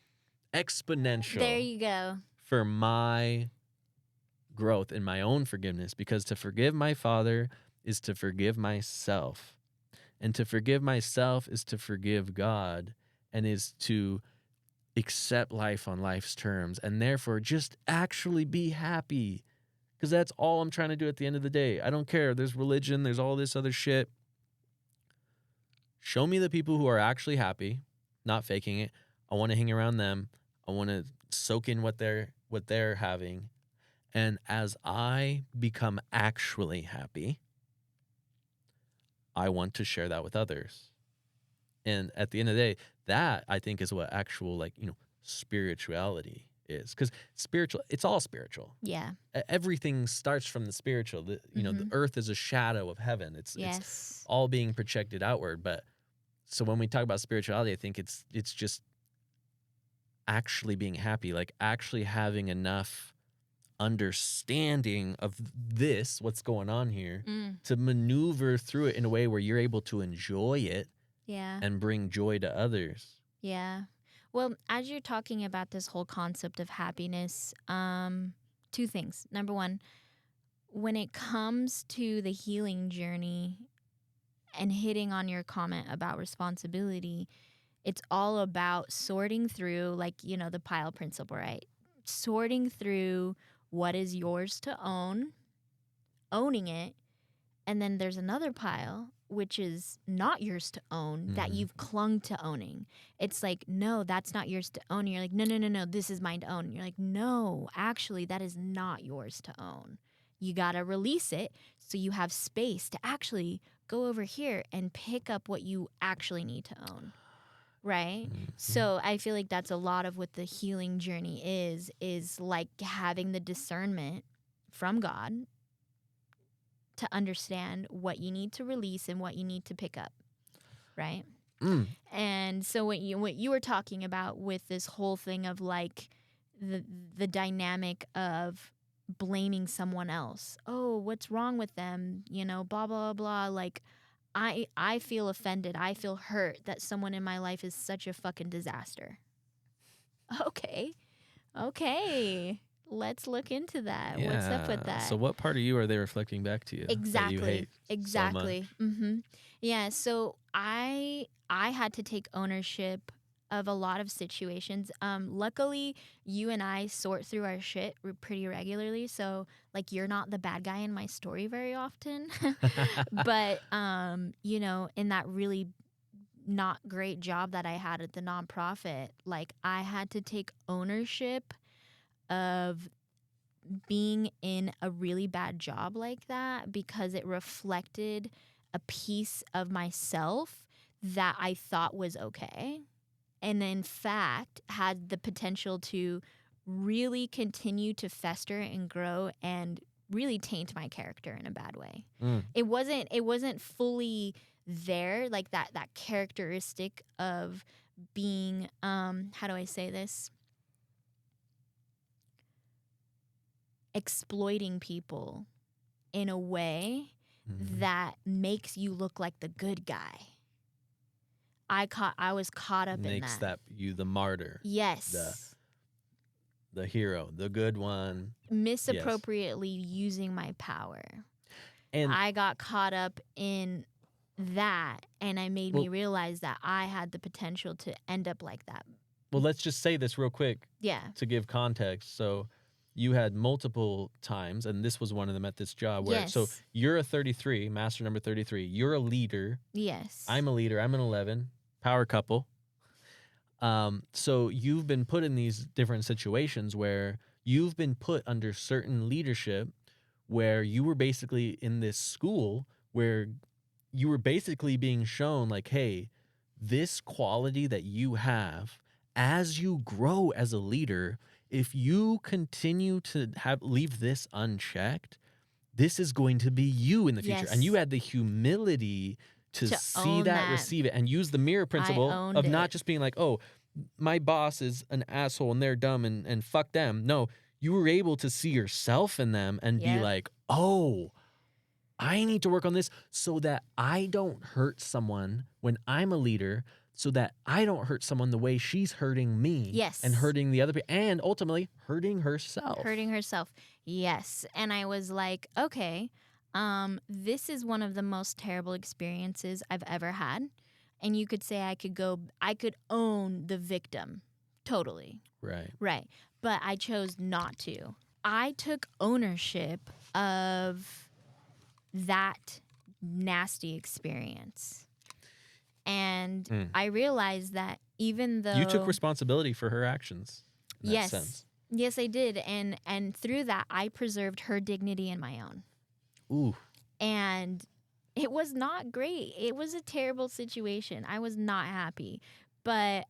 exponential. There you go. For my growth in my own forgiveness, because to forgive my father is to forgive myself. And to forgive myself is to forgive God, and is to accept life on life's terms, and therefore just actually be happy. Because that's all I'm trying to do at the end of the day. I don't care. There's religion. There's all this other shit. Show me the people who are actually happy, not faking it. I want to hang around them. I want to soak in what they're having. And as I become actually happy, I want to share that with others. And at the end of the day, that I think is what actual, like, spirituality is. Because it's all spiritual. Yeah. Everything starts from the spiritual. The earth is a shadow of heaven. It's all being projected outward. But so when we talk about spirituality, I think it's just actually being happy, like actually having enough understanding of what's going on here, to maneuver through it in a way where you're able to enjoy it and bring joy to others. Yeah. Well, as you're talking about this whole concept of happiness, two things. Number one, when it comes to the healing journey and hitting on your comment about responsibility, it's all about sorting through, like, the pile principle, right? Sorting through what is yours to own, owning it, and then there's another pile which is not yours to own that you've clung to owning. It's like, no, that's not yours to own. And you're like, no, this is mine to own. And you're like, no, actually, that is not yours to own. You got to release it so you have space to actually go over here and pick up what you actually need to own. Right? So I feel like that's a lot of what the healing journey is like having the discernment from God to understand what you need to release and what you need to pick up. Right? And so what you were talking about with this whole thing of like the dynamic of blaming someone else. Oh, what's wrong with them? Blah, blah, blah. Like, I feel offended. I feel hurt that someone in my life is such a fucking disaster. Okay. Let's look into that. Yeah. What's up with that? So what part of you are they reflecting back to you? Exactly. That you hate Exactly. so much? Yeah. So I had to take ownership of a lot of situations. Luckily, you and I sort through our shit pretty regularly. So, like, you're not the bad guy in my story very often. But, in that really not great job that I had at the nonprofit, like I had to take ownership of being in a really bad job like that because it reflected a piece of myself that I thought was okay. And in fact, had the potential to really continue to fester and grow and really taint my character in a bad way. Mm. It wasn't fully there, like that characteristic of being how do I say this? Exploiting people in a way that makes you look like the good guy. I was caught up in Makes that. you the martyr. Yes. The hero, the good one. Misappropriately using my power. And I got caught up in that, and it made me realize that I had the potential to end up like that. Well, let's just say this real quick. Yeah. To give context. So you had multiple times, and this was one of them at this job. Where, Yes. So you're a 33, master number 33. You're a leader. Yes. I'm a leader. I'm an 11. Power couple. So you've been put in these different situations where you've been put under certain leadership where you were basically in this school where you were basically being shown like, hey, this quality that you have as you grow as a leader, if you continue to leave this unchecked, this is going to be you in the future. Yes. And you had the humility to see that, receive it, and use the mirror principle of not just being like, oh, my boss is an asshole and they're dumb and fuck them. No, you were able to see yourself in them and be like, oh, I need to work on this so that I don't hurt someone when I'm a leader, so that I don't hurt someone the way she's hurting me. Yes. And hurting the other people, and ultimately hurting herself. Hurting herself. Yes. And I was like, okay, this is one of the most terrible experiences I've ever had. And you could say I could own the victim. Totally. Right. Right. But I chose not to. I took ownership of that nasty experience. And I realized that even though you took responsibility for her actions in that sense. Yes, I did. And through that, I preserved her dignity and my own. Ooh. And it was not great. It was a terrible situation. I was not happy. But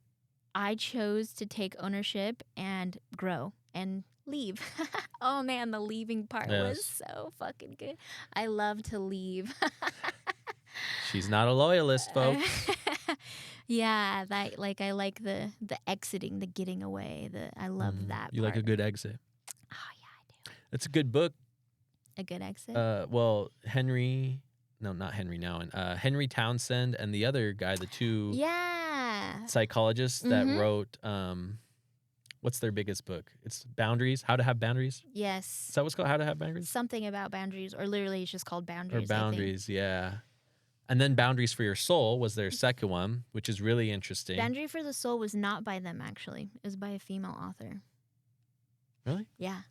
I chose to take ownership and grow and leave. Oh, man, the leaving part was so fucking good. I love to leave. She's not a loyalist, folks. Yeah, that I like the exiting, the getting away. I love that. You part. like a good exit. Oh yeah, I do. It's a good book. A good exit. Well, Henry Townsend and the other guy, the two psychologists that wrote what's their biggest book? It's Boundaries. How to Have Boundaries. Yes. Is that what's called? How to Have Boundaries. Something about boundaries, or literally it's just called Boundaries. Or Boundaries, yeah. And then Boundaries for Your Soul was their second one, which is really interesting. Boundary for the Soul was not by them, actually. It was by a female author. Really? Yeah.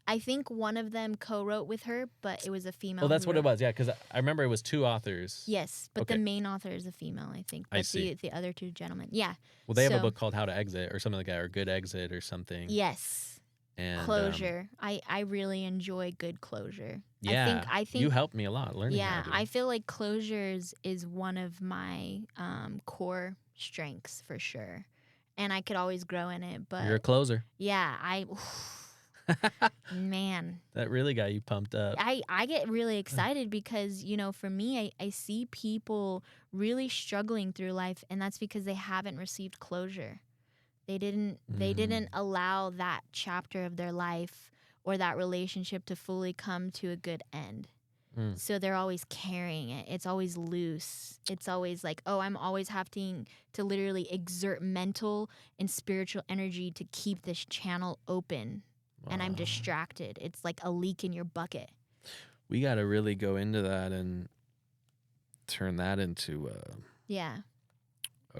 I think one of them co-wrote with her, but it was a female. Oh, that's what it was, yeah, because I remember it was two authors. Yes, but the main author is a female, I think. But I see. The other two gentlemen. Yeah. Well, they have a book called How to Exit or something like that, or Good Exit or something. Yes. And closure. I really enjoy good closure. Yeah. I think you helped me a lot learning how to. I feel like closures is one of my core strengths for sure. And I could always grow in it, but You're a closer. Yeah, man. That really got you pumped up. I get really excited because, for me, I see people really struggling through life, and that's because they haven't received closure. They didn't allow that chapter of their life or that relationship to fully come to a good end. So they're always carrying it. It's always loose. It's always like, oh, I'm always having to literally exert mental and spiritual energy to keep this channel open. And I'm distracted. It's like a leak in your bucket. We got to really go into that and turn that into a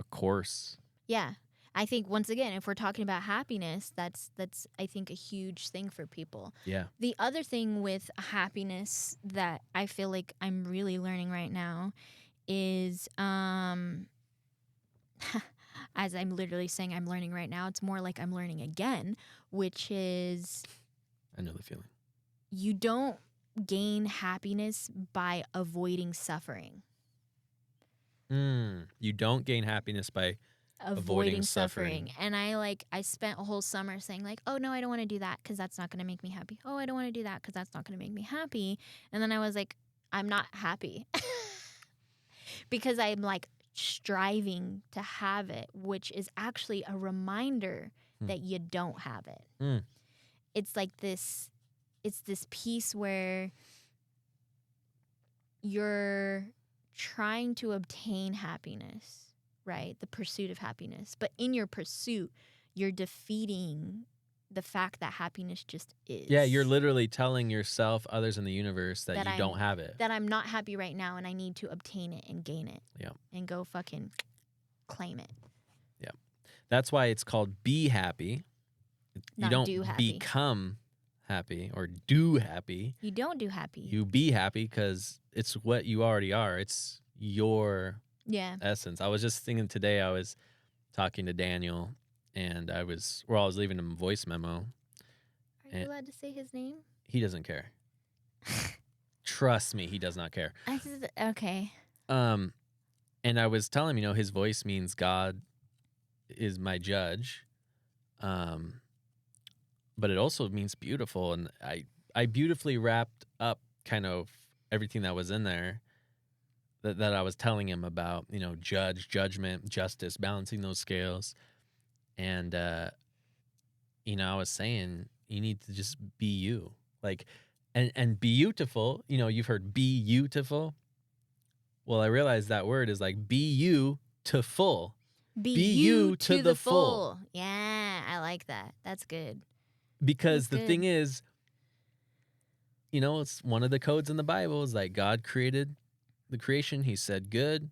course. Yeah. I think, once again, if we're talking about happiness, that's I think, a huge thing for people. Yeah. The other thing with happiness that I feel like I'm really learning right now is as I'm literally saying I'm learning right now, it's more like I'm learning again, which is I know the feeling. you don't gain happiness by avoiding suffering. You don't gain happiness by avoiding suffering. And I spent a whole summer saying like, oh no, I don't want to do that because that's not going to make me happy. Oh, I don't want to do that because that's not going to make me happy. And then I was like, I'm not happy because I'm like striving to have it, which is actually a reminder that you don't have it. It's like this, it's this piece where you're trying to obtain happiness, right? The pursuit of happiness. But in your pursuit, you're defeating the fact that happiness just is. Yeah, you're literally telling yourself, others in the universe, that you I'm, don't have it. That I'm not happy right now and I need to obtain it and gain it. Yeah. And go fucking claim it. Yeah. That's why it's called be happy. Not you don't do happy. become happy or do happy. You don't do happy. You be happy because it's what you already are. It's your essence. I was just thinking today, I was talking to Daniel and I was leaving him a voice memo. Are you allowed to say his name? He doesn't care. Trust me, he does not care. Okay. And I was telling him, his voice means God is my judge. But it also means beautiful. And I beautifully wrapped up kind of everything that was in there that I was telling him about, judgment, justice, balancing those scales. And, I was saying you need to just be you. Like, and beautiful, you've heard be beautiful. Well, I realized that word is like be you to full. Be you to the full. Yeah, I like that. That's good. Because the thing is, it's one of the codes in the Bible is like God created the creation. He said good.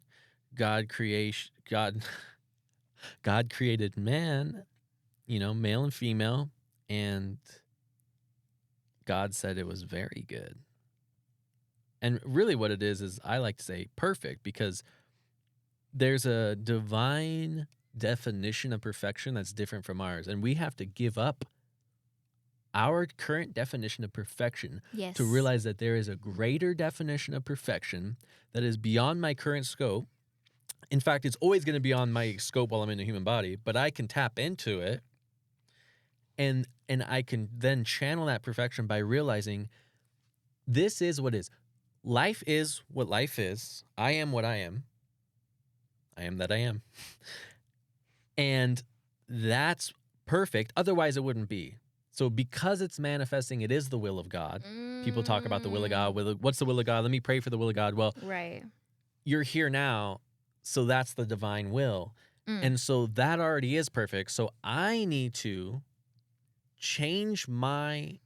God created man, male and female, and God said it was very good. And really what it is I like to say perfect, because there's a divine definition of perfection that's different from ours. And we have to give up our current definition of perfection to realize that there is a greater definition of perfection that is beyond my current scope. In fact, it's always going to be on my scope while I'm in a human body, but I can tap into it and I can then channel that perfection by realizing this is what is. Life is what life is. I am what I am. I am that I am. And that's perfect. Otherwise, it wouldn't be. So because it's manifesting, it is the will of God. People talk about the will of God. What's the will of God? Let me pray for the will of God. Well, right. You're here now, so that's the divine will. And so that already is perfect. So I need to change I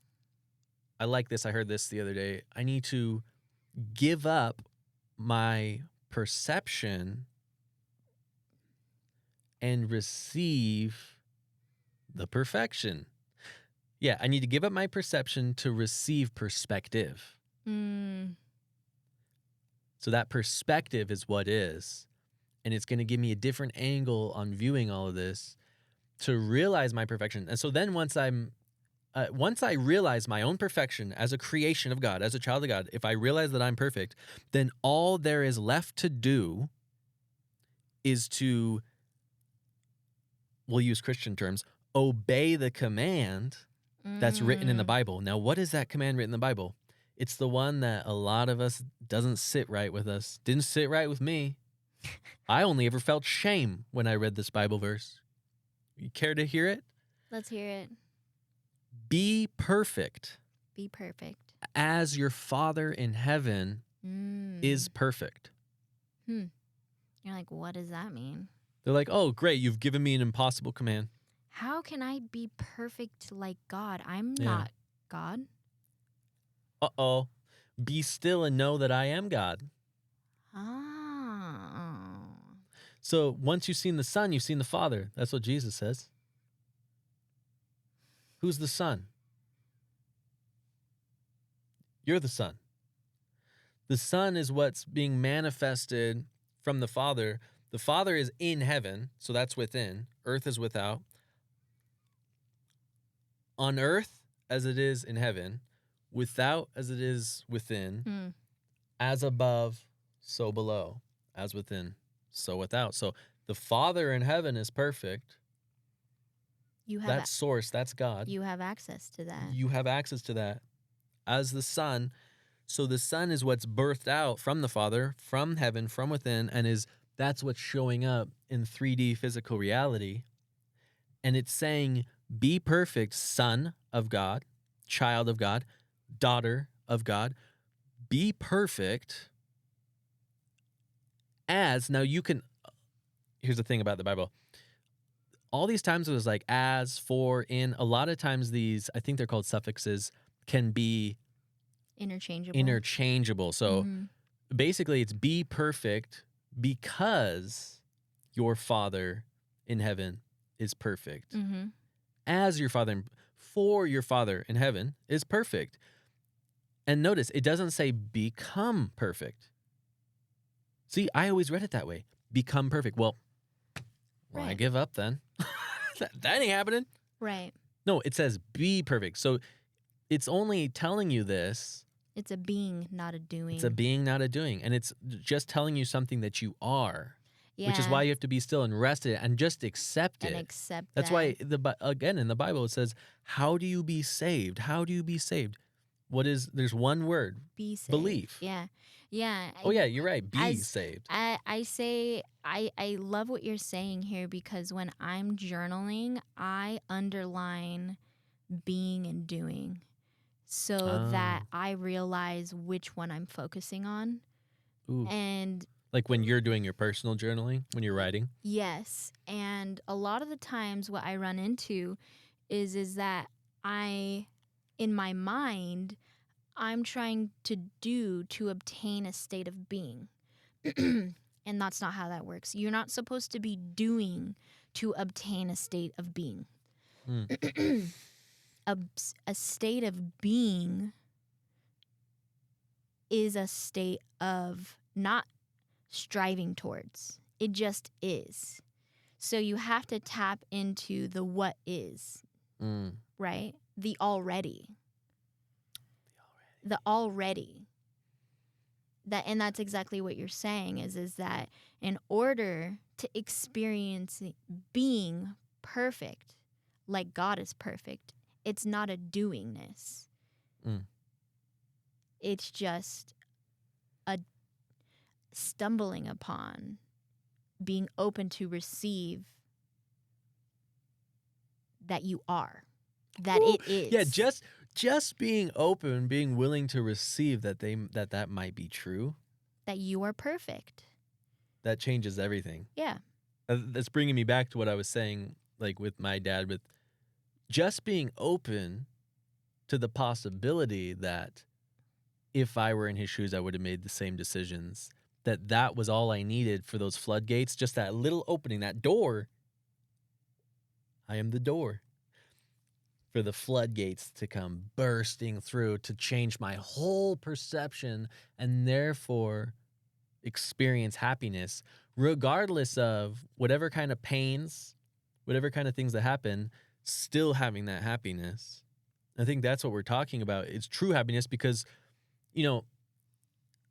like this. I heard this the other day. I need to give up my perception and receive the perfection. Yeah, I need to give up my perception to receive perspective. So that perspective is what is. And it's going to give me a different angle on viewing all of this to realize my perfection. And so then once I realize my own perfection as a creation of God, as a child of God, if I realize that I'm perfect, then all there is left to do is to, we'll use Christian terms, obey the command that's written in the Bible. Now, what is that command written in the Bible? It's the one that a lot of us doesn't sit right with us. Didn't sit right with me. I only ever felt shame when I read this Bible verse. You care to hear it? Let's hear it. Be perfect. Be perfect. As your Father in heaven is perfect. You're like, what does that mean? They're like, oh, great, you've given me an impossible command. How can I be perfect like God? I'm not God. Uh-oh. Be still and know that I am God. So once you've seen the Son, you've seen the Father. That's what Jesus says. Who's the Son? You're the Son. The Son is what's being manifested from the Father. The Father is in heaven, so that's within. Earth is without. On earth as it is in heaven, without as it is within, Mm. as above, so below, as within, so without. So the Father in heaven is perfect. You have That's source, that's God. you have access to that. You have access to that. As the Son, so the Son is what's birthed out from the Father, from heaven, from within, and that's what's showing up in 3D physical reality. And it's saying, be perfect, son of God, child of God, daughter of God. Be perfect as, now you can, here's the thing about the Bible. All these times it was like as, for, in. A lot of times these, I think they're called suffixes, can be interchangeable. So basically it's be perfect because your Father in heaven is perfect. Mm-hmm. As your Father, for your Father in heaven is perfect. And notice, it doesn't say become perfect. See, I always read it that way. Become perfect. Well, I Right. give up then. that ain't happening. Right. No, it says be perfect. So it's only telling you this. It's a being, not a doing. It's a being, not a doing. And it's just telling you something that you are. Yeah. Which is why you have to be still and rest it and just accept it. And accept That's that. why, again, in the Bible, it says, how do you be saved? How do you be saved? There's one word. Be saved. Belief. Yeah. Yeah. Oh, yeah, you're right. Be saved. I love what you're saying here, because when I'm journaling, I underline being and doing so that I realize which one I'm focusing on. Ooh. And like when you're doing your personal journaling, when you're writing? Yes. And a lot of the times what I run into is that in my mind, I'm trying to obtain a state of being. And that's not how that works. You're not supposed to be doing to obtain a state of being. A state of being is a state of not striving towards. It just is. So you have to tap into the what is, right? The already. And that's exactly what you're saying is that in order to experience being perfect, like God is perfect, it's not a doingness. It's just a stumbling upon, being open to receive that you are, that it is. Yeah, just being open, being willing to receive that might be true. That you are perfect. That changes everything. Yeah. That's bringing me back to what I was saying, like with my dad, with just being open to the possibility that if I were in his shoes, I would have made the same decisions. That was all I needed for those floodgates, just that little opening, that door. I am the door for the floodgates to come bursting through, to change my whole perception and therefore experience happiness, regardless of whatever kind of pains, whatever kind of things that happen, still having that happiness. I think that's what we're talking about. It's true happiness because,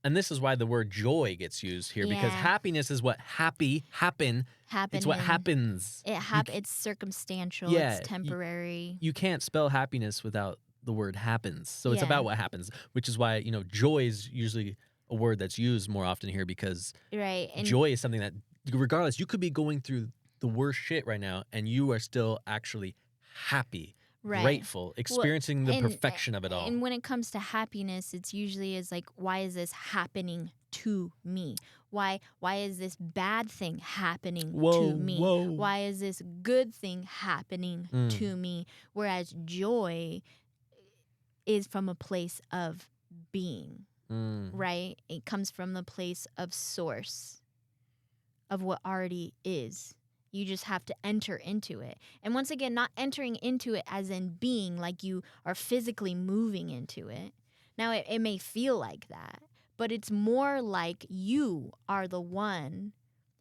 and this is why the word joy gets used here, because happiness is what happen. It's what happens. It's circumstantial. It's temporary. You can't spell happiness without the word happens. So it's about what happens, which is why, joy is usually a word that's used more often here, because joy is something that, regardless, you could be going through the worst shit right now and you are still actually happy. Right. Grateful, experiencing the perfection of it all. And when it comes to happiness, it's usually is like, why is this happening to me? Why is this bad thing happening to me? Why is this good thing happening to me? Whereas joy is from a place of being, right? It comes from the place of source, of what already is. You just have to enter into it. And once again, not entering into it as in being, like you are physically moving into it. Now, it may feel like that, but it's more like you are the one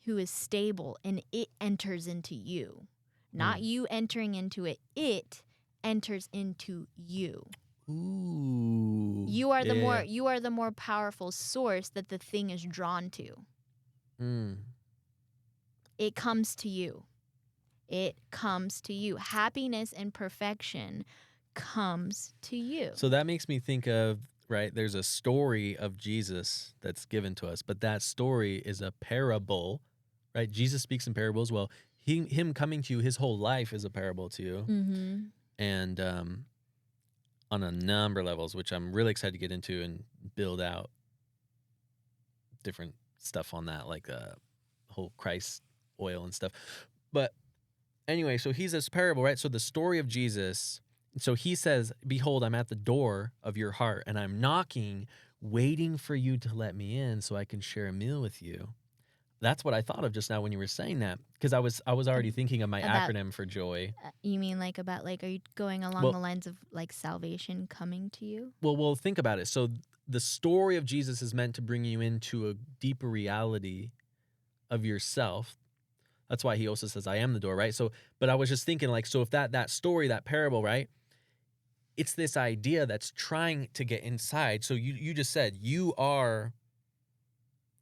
who is stable, and it enters into you. Not Mm. you entering into it. It enters into you. Ooh. You are yeah. the more powerful source that the thing is drawn to. Mm. It comes to you. It comes to you. Happiness and perfection comes to you. So that makes me think of, right, there's a story of Jesus that's given to us, but that story is a parable, right? Jesus speaks in parables. Well, him coming to you, his whole life is a parable to you. Mm-hmm. And on a number of levels, which I'm really excited to get into and build out different stuff on that, like whole Christ oil and stuff. But anyway, so he's this parable, right? So the story of Jesus, so he says, behold, I'm at the door of your heart and I'm knocking, waiting for you to let me in so I can share a meal with you. That's what I thought of just now when you were saying that, because I was already thinking of my About- acronym for joy. You mean like about like, are you going along Well- the lines of like salvation coming to you? Well, think about it. So the story of Jesus is meant to bring you into a deeper reality of yourself. That's why he also says, I am the door, right? So, but I was just thinking, like, so if that story, that parable, right? It's this idea that's trying to get inside. So you just said, you are,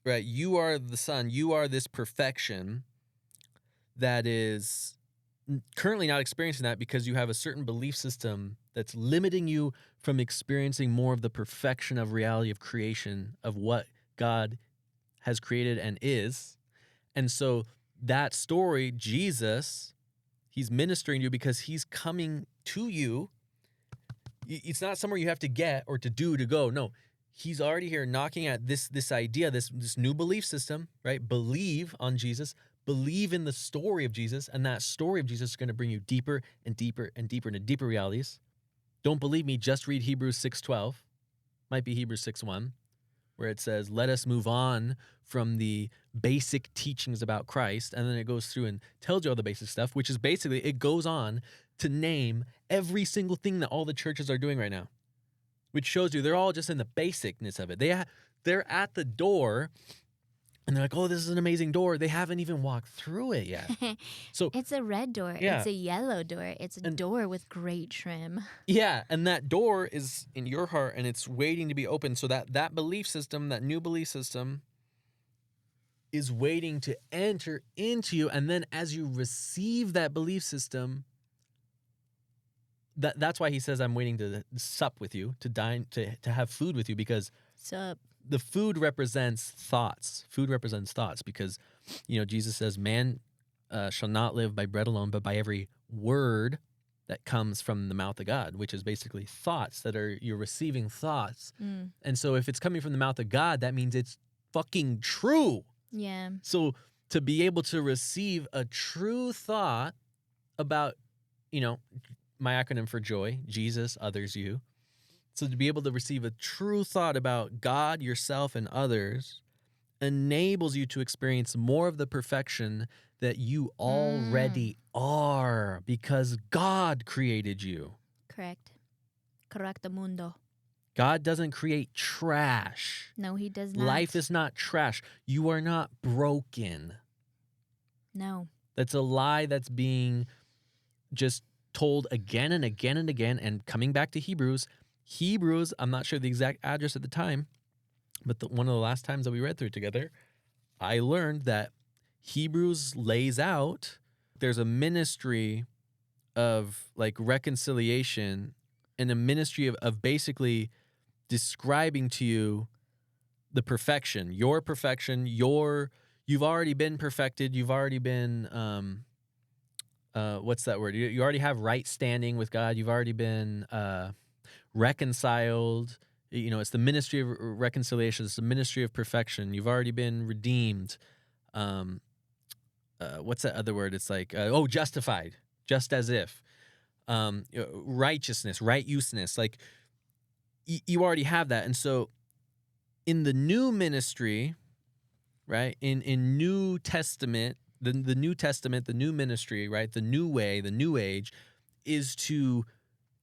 right? You are the Son. You are this perfection that is currently not experiencing that because you have a certain belief system that's limiting you from experiencing more of the perfection of reality of creation, of what God has created and is. And so that story, Jesus, he's ministering to you because he's coming to you. It's not somewhere you have to get or to do to go. No, he's already here knocking at this idea, this new belief system, right? Believe on Jesus, believe in the story of Jesus, and that story of Jesus is going to bring you deeper and deeper and deeper into deeper realities. Don't believe me, just read Hebrews 6:12. Might be Hebrews 6:1, where it says, let us move on from the basic teachings about Christ. And then it goes through and tells you all the basic stuff, which is basically, it goes on to name every single thing that all the churches are doing right now, which shows you they're all just in the basicness of it. They're at the door and they're like, oh, this is an amazing door. They haven't even walked through it yet. So It's a red door. Yeah. It's a yellow door. It's a door with great trim. yeah, and that door is in your heart and it's waiting to be opened. So that belief system, that new belief system, is waiting to enter into you. And then as you receive that belief system, that's why he says, I'm waiting to sup with you, to dine, to have food with you, because Sup. the food represents thoughts. Food represents thoughts because, Jesus says, man shall not live by bread alone, but by every word that comes from the mouth of God, which is basically thoughts you're receiving thoughts. Mm. And so if it's coming from the mouth of God, that means it's fucking true. Yeah. So to be able to receive a true thought about, my acronym for joy, Jesus, others, you. So to be able to receive a true thought about God, yourself, and others enables you to experience more of the perfection that you already are because God created you. Correct. Correcto mundo. God doesn't create trash. No, he does not. Life is not trash. You are not broken. No. That's a lie that's being just told again and again and again. And coming back to Hebrews, I'm not sure the exact address at the time, but one of the last times that we read through it together, I learned that Hebrews lays out there's a ministry of like reconciliation and a ministry of basically describing to you the perfection, your perfection, you've already been perfected. You've already been, what's that word? You already have right standing with God. You've already been reconciled. It's the ministry of reconciliation. It's the ministry of perfection. You've already been redeemed. What's that other word? It's like, justified, just as if. Righteousness, right-useness. Like, you already have that. And so in the new ministry, right, in New Testament, the New Testament, the new ministry, right, the new way, the new age is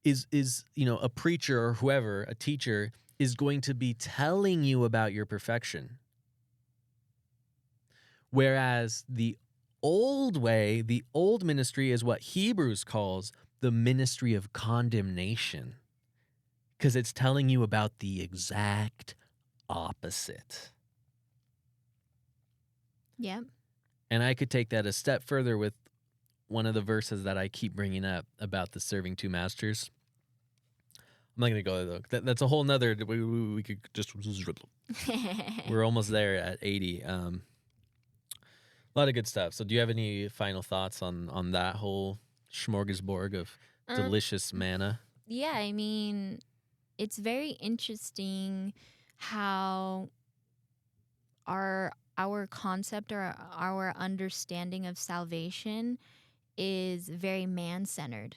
a preacher or whoever, a teacher, is going to be telling you about your perfection. Whereas the old way, the old ministry is what Hebrews calls the ministry of condemnation, because it's telling you about the exact opposite. Yep. And I could take that a step further with one of the verses that I keep bringing up about the serving two masters. I'm not going to go there, though. That's a whole nother, we could just, we're almost there at 80. A lot of good stuff. So do you have any final thoughts on that whole smorgasbord of delicious manna? Yeah, I mean, it's very interesting how our concept or our understanding of salvation is very man-centered.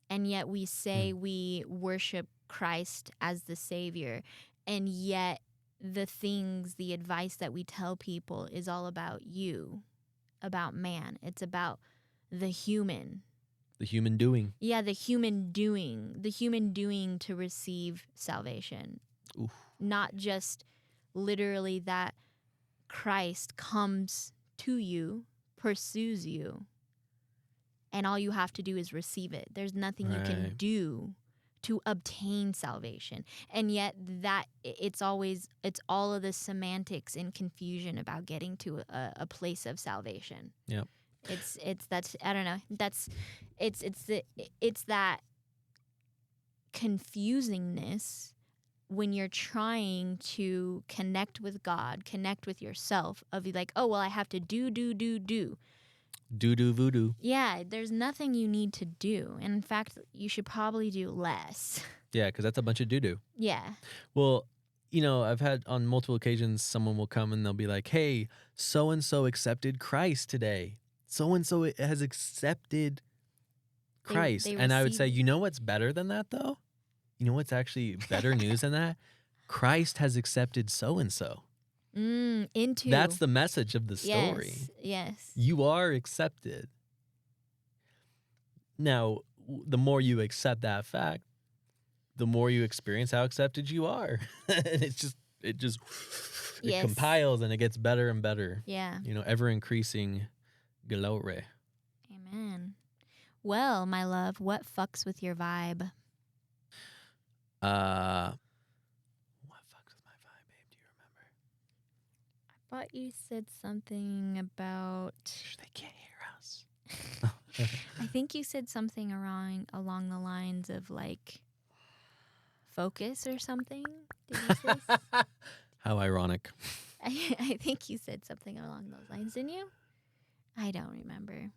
And yet we say we worship Christ as the Savior, and yet the advice that we tell people is all about you, about man. It's about the human. The human doing. Yeah, the human doing to receive salvation. Oof. Not just literally that Christ comes to you, pursues you, and all you have to do is receive it. There's nothing you can do to obtain salvation. And yet that it's all of the semantics and confusion about getting to a place of salvation. Yep. It's I don't know. It's that confusingness when you're trying to connect with God, connect with yourself, of like, oh, well, I have to do. Doo-doo voodoo. Yeah, there's nothing you need to do. And in fact, you should probably do less. Yeah, because that's a bunch of doo-doo. Yeah. Well, I've had on multiple occasions, someone will come and they'll be like, hey, so-and-so accepted Christ today. So-and-so has accepted Christ. And I would say, you know what's better than that, though? You know what's actually better news than that? Christ has accepted so-and-so. That's the message of the story. Yes. You are accepted. Now, the more you accept that fact, the more you experience how accepted you are. And it compiles and it gets better and better. Yeah. Ever increasing glory. Amen. Well, my love, what fucks with your vibe? What fucks with my vibe, babe? Do you remember? I thought you said something about... They can't hear us. I think you said something along the lines of like focus or something. Did you say? How ironic. I think you said something along those lines, didn't you? I don't remember.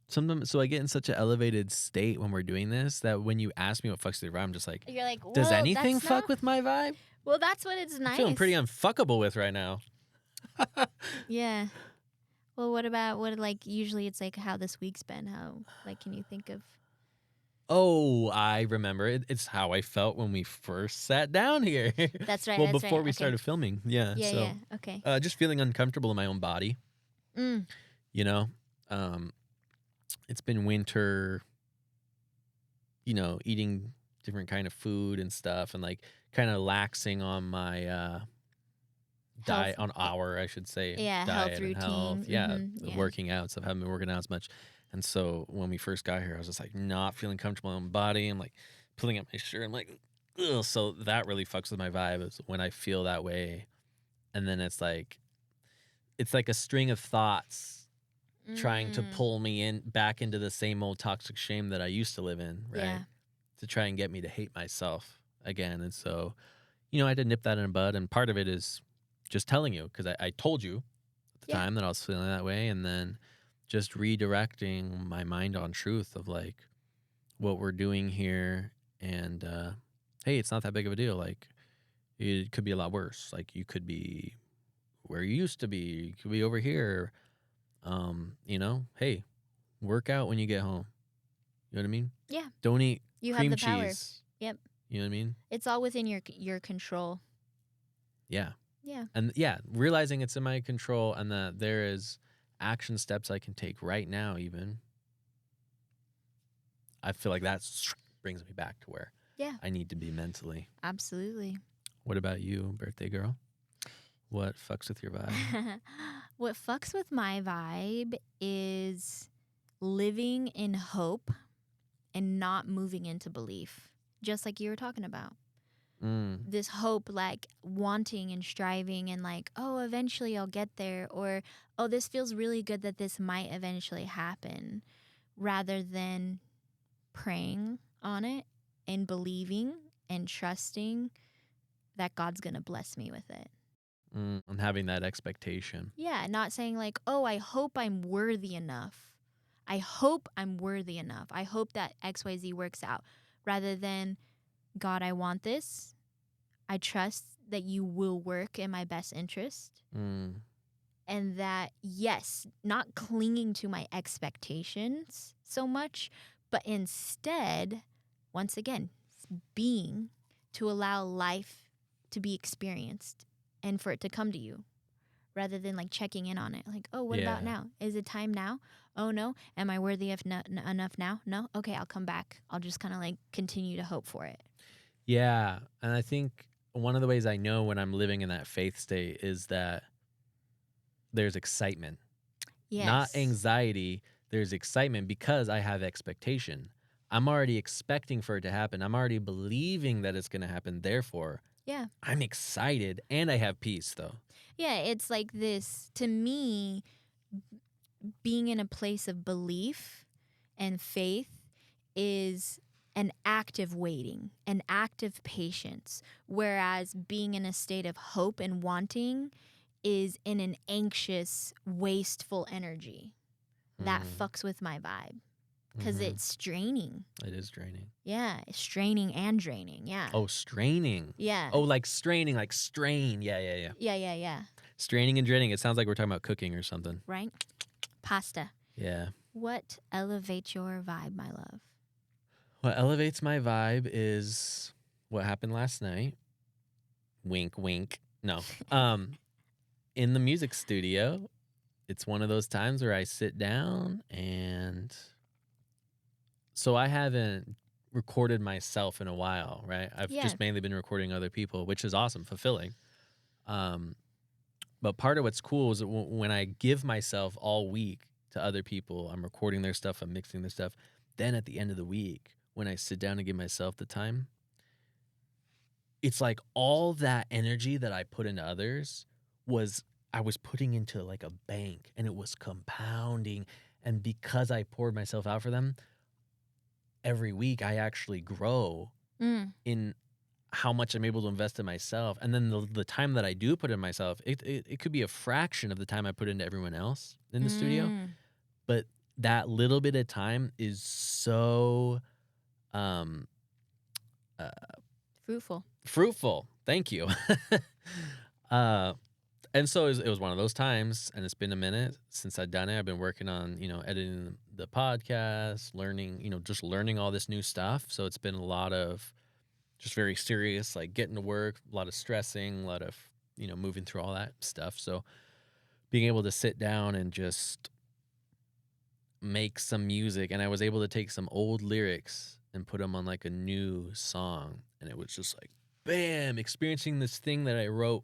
Sometimes, so I get in such an elevated state when we're doing this that when you ask me what fucks with your vibe, I'm just like, you're like, does anything fuck with my vibe? Well, that's what it's nice. I'm feeling pretty unfuckable with right now. Yeah. Well, usually it's like how this week's been. How, can you think of? Oh, I remember. It's how I felt when we first sat down here. That's right. Well, before we started filming. Yeah. Yeah, so, yeah. Okay. Just feeling uncomfortable in my own body. It's been winter, eating different kind of food and stuff and kind of laxing on my diet, on I should say. Yeah, diet health routine. Health. Yeah, Yeah. working out. So I haven't been working out as much. And so when we first got here, I was just not feeling comfortable in my own body. I'm pulling up my shirt. I'm like, ugh. So that really fucks with my vibe is when I feel that way. And then it's like a string of thoughts trying to pull me back into the same old toxic shame that I used to live in, right? Yeah. To try and get me to hate myself again. And so, I had to nip that in the bud. And part of it is just telling you, because I told you at the time that I was feeling that way. And then just redirecting my mind on truth of what we're doing here. And, hey, it's not that big of a deal. It could be a lot worse. You could be where you used to be. You could be over here. Hey, work out when you get home. You know what I mean? Yeah. Don't eat You cream have the power. cheese. Yep. You know what I mean? It's all within your control. Yeah. Yeah. And realizing it's in my control and that there is action steps I can take right now even. I feel like that brings me back to where I need to be mentally. Absolutely. What about you, birthday girl? What fucks with your vibe? What fucks with my vibe is living in hope and not moving into belief, just like you were talking about. Mm. This hope, like wanting and striving and like, oh, eventually I'll get there, or oh, this feels really good that this might eventually happen, rather than praying on it and believing and trusting that God's going to bless me with it. And having that expectation. Yeah, not saying like, oh, I hope I'm worthy enough. I hope I'm worthy enough. I hope that XYZ works out. Rather than, God, I want this. I trust that you will work in my best interest. Mm. And that, yes, not clinging to my expectations so much, but instead, once again, being to allow life to be experienced and for it to come to you, rather than like checking in on it. Like, oh, what about Yeah. now? Is it time now? Oh, no. Am I worthy of enough now? No? Okay, I'll come back. I'll just kind of like continue to hope for it. Yeah. And I think one of the ways I know when I'm living in that faith state is that there's excitement, not Yes. anxiety. There's excitement because I have expectation. I'm already expecting for it to happen. I'm already believing that it's going to happen. Therefore, Yeah. I'm excited and I have peace, though. Yeah, it's like this, to me, being in a place of belief and faith is an active waiting, an active patience, whereas being in a state of hope and wanting is in an anxious, wasteful energy. That fucks with my vibe because it's draining. It is draining. Yeah, it's straining and draining. Yeah. Oh, straining. Yeah. Oh, like straining, like strain. Yeah. Yeah. Straining and draining. It sounds like we're talking about cooking or something. Right? Pasta. Yeah. What elevates your vibe, my love? What elevates my vibe is what happened last night. Wink, wink. No. In the music studio, it's one of those times where I sit down and so I haven't recorded myself in a while, right? I've Yeah. just mainly been recording other people, which is awesome, fulfilling. But part of what's cool is that when I give myself all week to other people, I'm recording their stuff, I'm mixing their stuff. Then at the end of the week, when I sit down and give myself the time, it's like all that energy that I put into others I was putting into like a bank, and it was compounding. And because I poured myself out for them, every week I actually grow in how much I'm able to invest in myself. And then the time that I do put in myself, it could be a fraction of the time I put into everyone else in the studio. But that little bit of time is so fruitful. Thank you. And so it was one of those times, and it's been a minute since I've done it. I've been working on, editing the podcast, learning, just learning all this new stuff. So it's been a lot of just very serious, like getting to work, a lot of stressing, a lot of, moving through all that stuff. So being able to sit down and just make some music, and I was able to take some old lyrics and put them on like a new song. And it was just like, bam, experiencing this thing that I wrote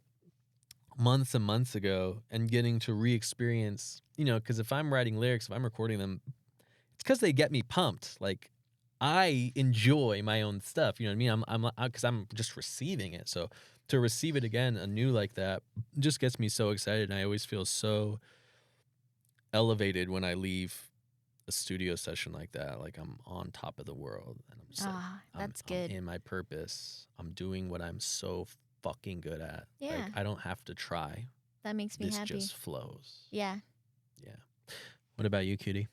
months and months ago and getting to re-experience, because if I'm writing lyrics, if I'm recording them, it's because they get me pumped. Like, I enjoy my own stuff. You know what I mean? Because I'm just receiving it. So to receive it again, anew like that, just gets me so excited. And I always feel so elevated when I leave a studio session like that. Like I'm on top of the world, and I'm just That's I'm good. in my purpose. I'm doing what I'm so fucking good at. Yeah. Like I don't have to try. That makes me happy. This just flows. Yeah. What about you, cutie?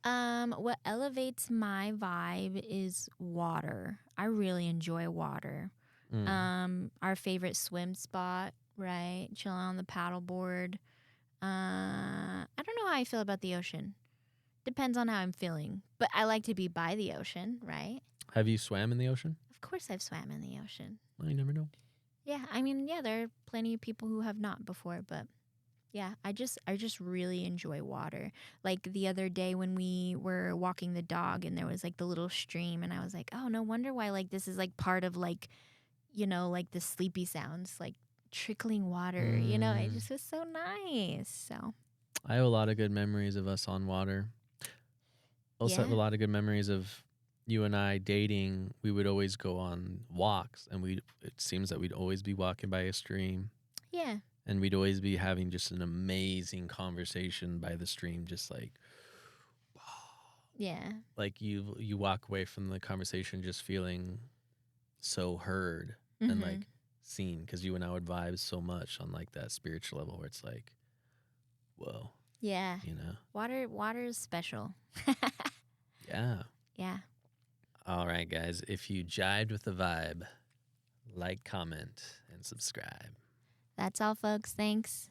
What elevates my vibe is water. I really enjoy water. Our favorite swim spot, right? Chilling on the paddleboard. I don't know how I feel about the ocean. Depends on how I'm feeling. But I like to be by the ocean, right? Have you swam in the ocean? Of course I've swam in the ocean. Well, you never know. Yeah, I mean, yeah, there are plenty of people who have not before, but yeah, I just really enjoy water. Like the other day when we were walking the dog and there was like the little stream, and I was like, oh, no wonder why like this is like part of like, like the sleepy sounds, like trickling water. You know, it just was so nice. So I have a lot of good memories of us on water. Also have a yeah, lot of good memories of you and I dating. We would always go on walks, and it seems that we'd always be walking by a stream, yeah, and we'd always be having just an amazing conversation by the stream, just yeah. like you walk away from the conversation just feeling so heard and Mm-hmm. like seen, because you and I would vibe so much on like that spiritual level where it's like, whoa, Yeah. you know? Water is special. Yeah. Yeah. All right, guys. If you jived with the vibe, like, comment, and subscribe. That's all, folks. Thanks.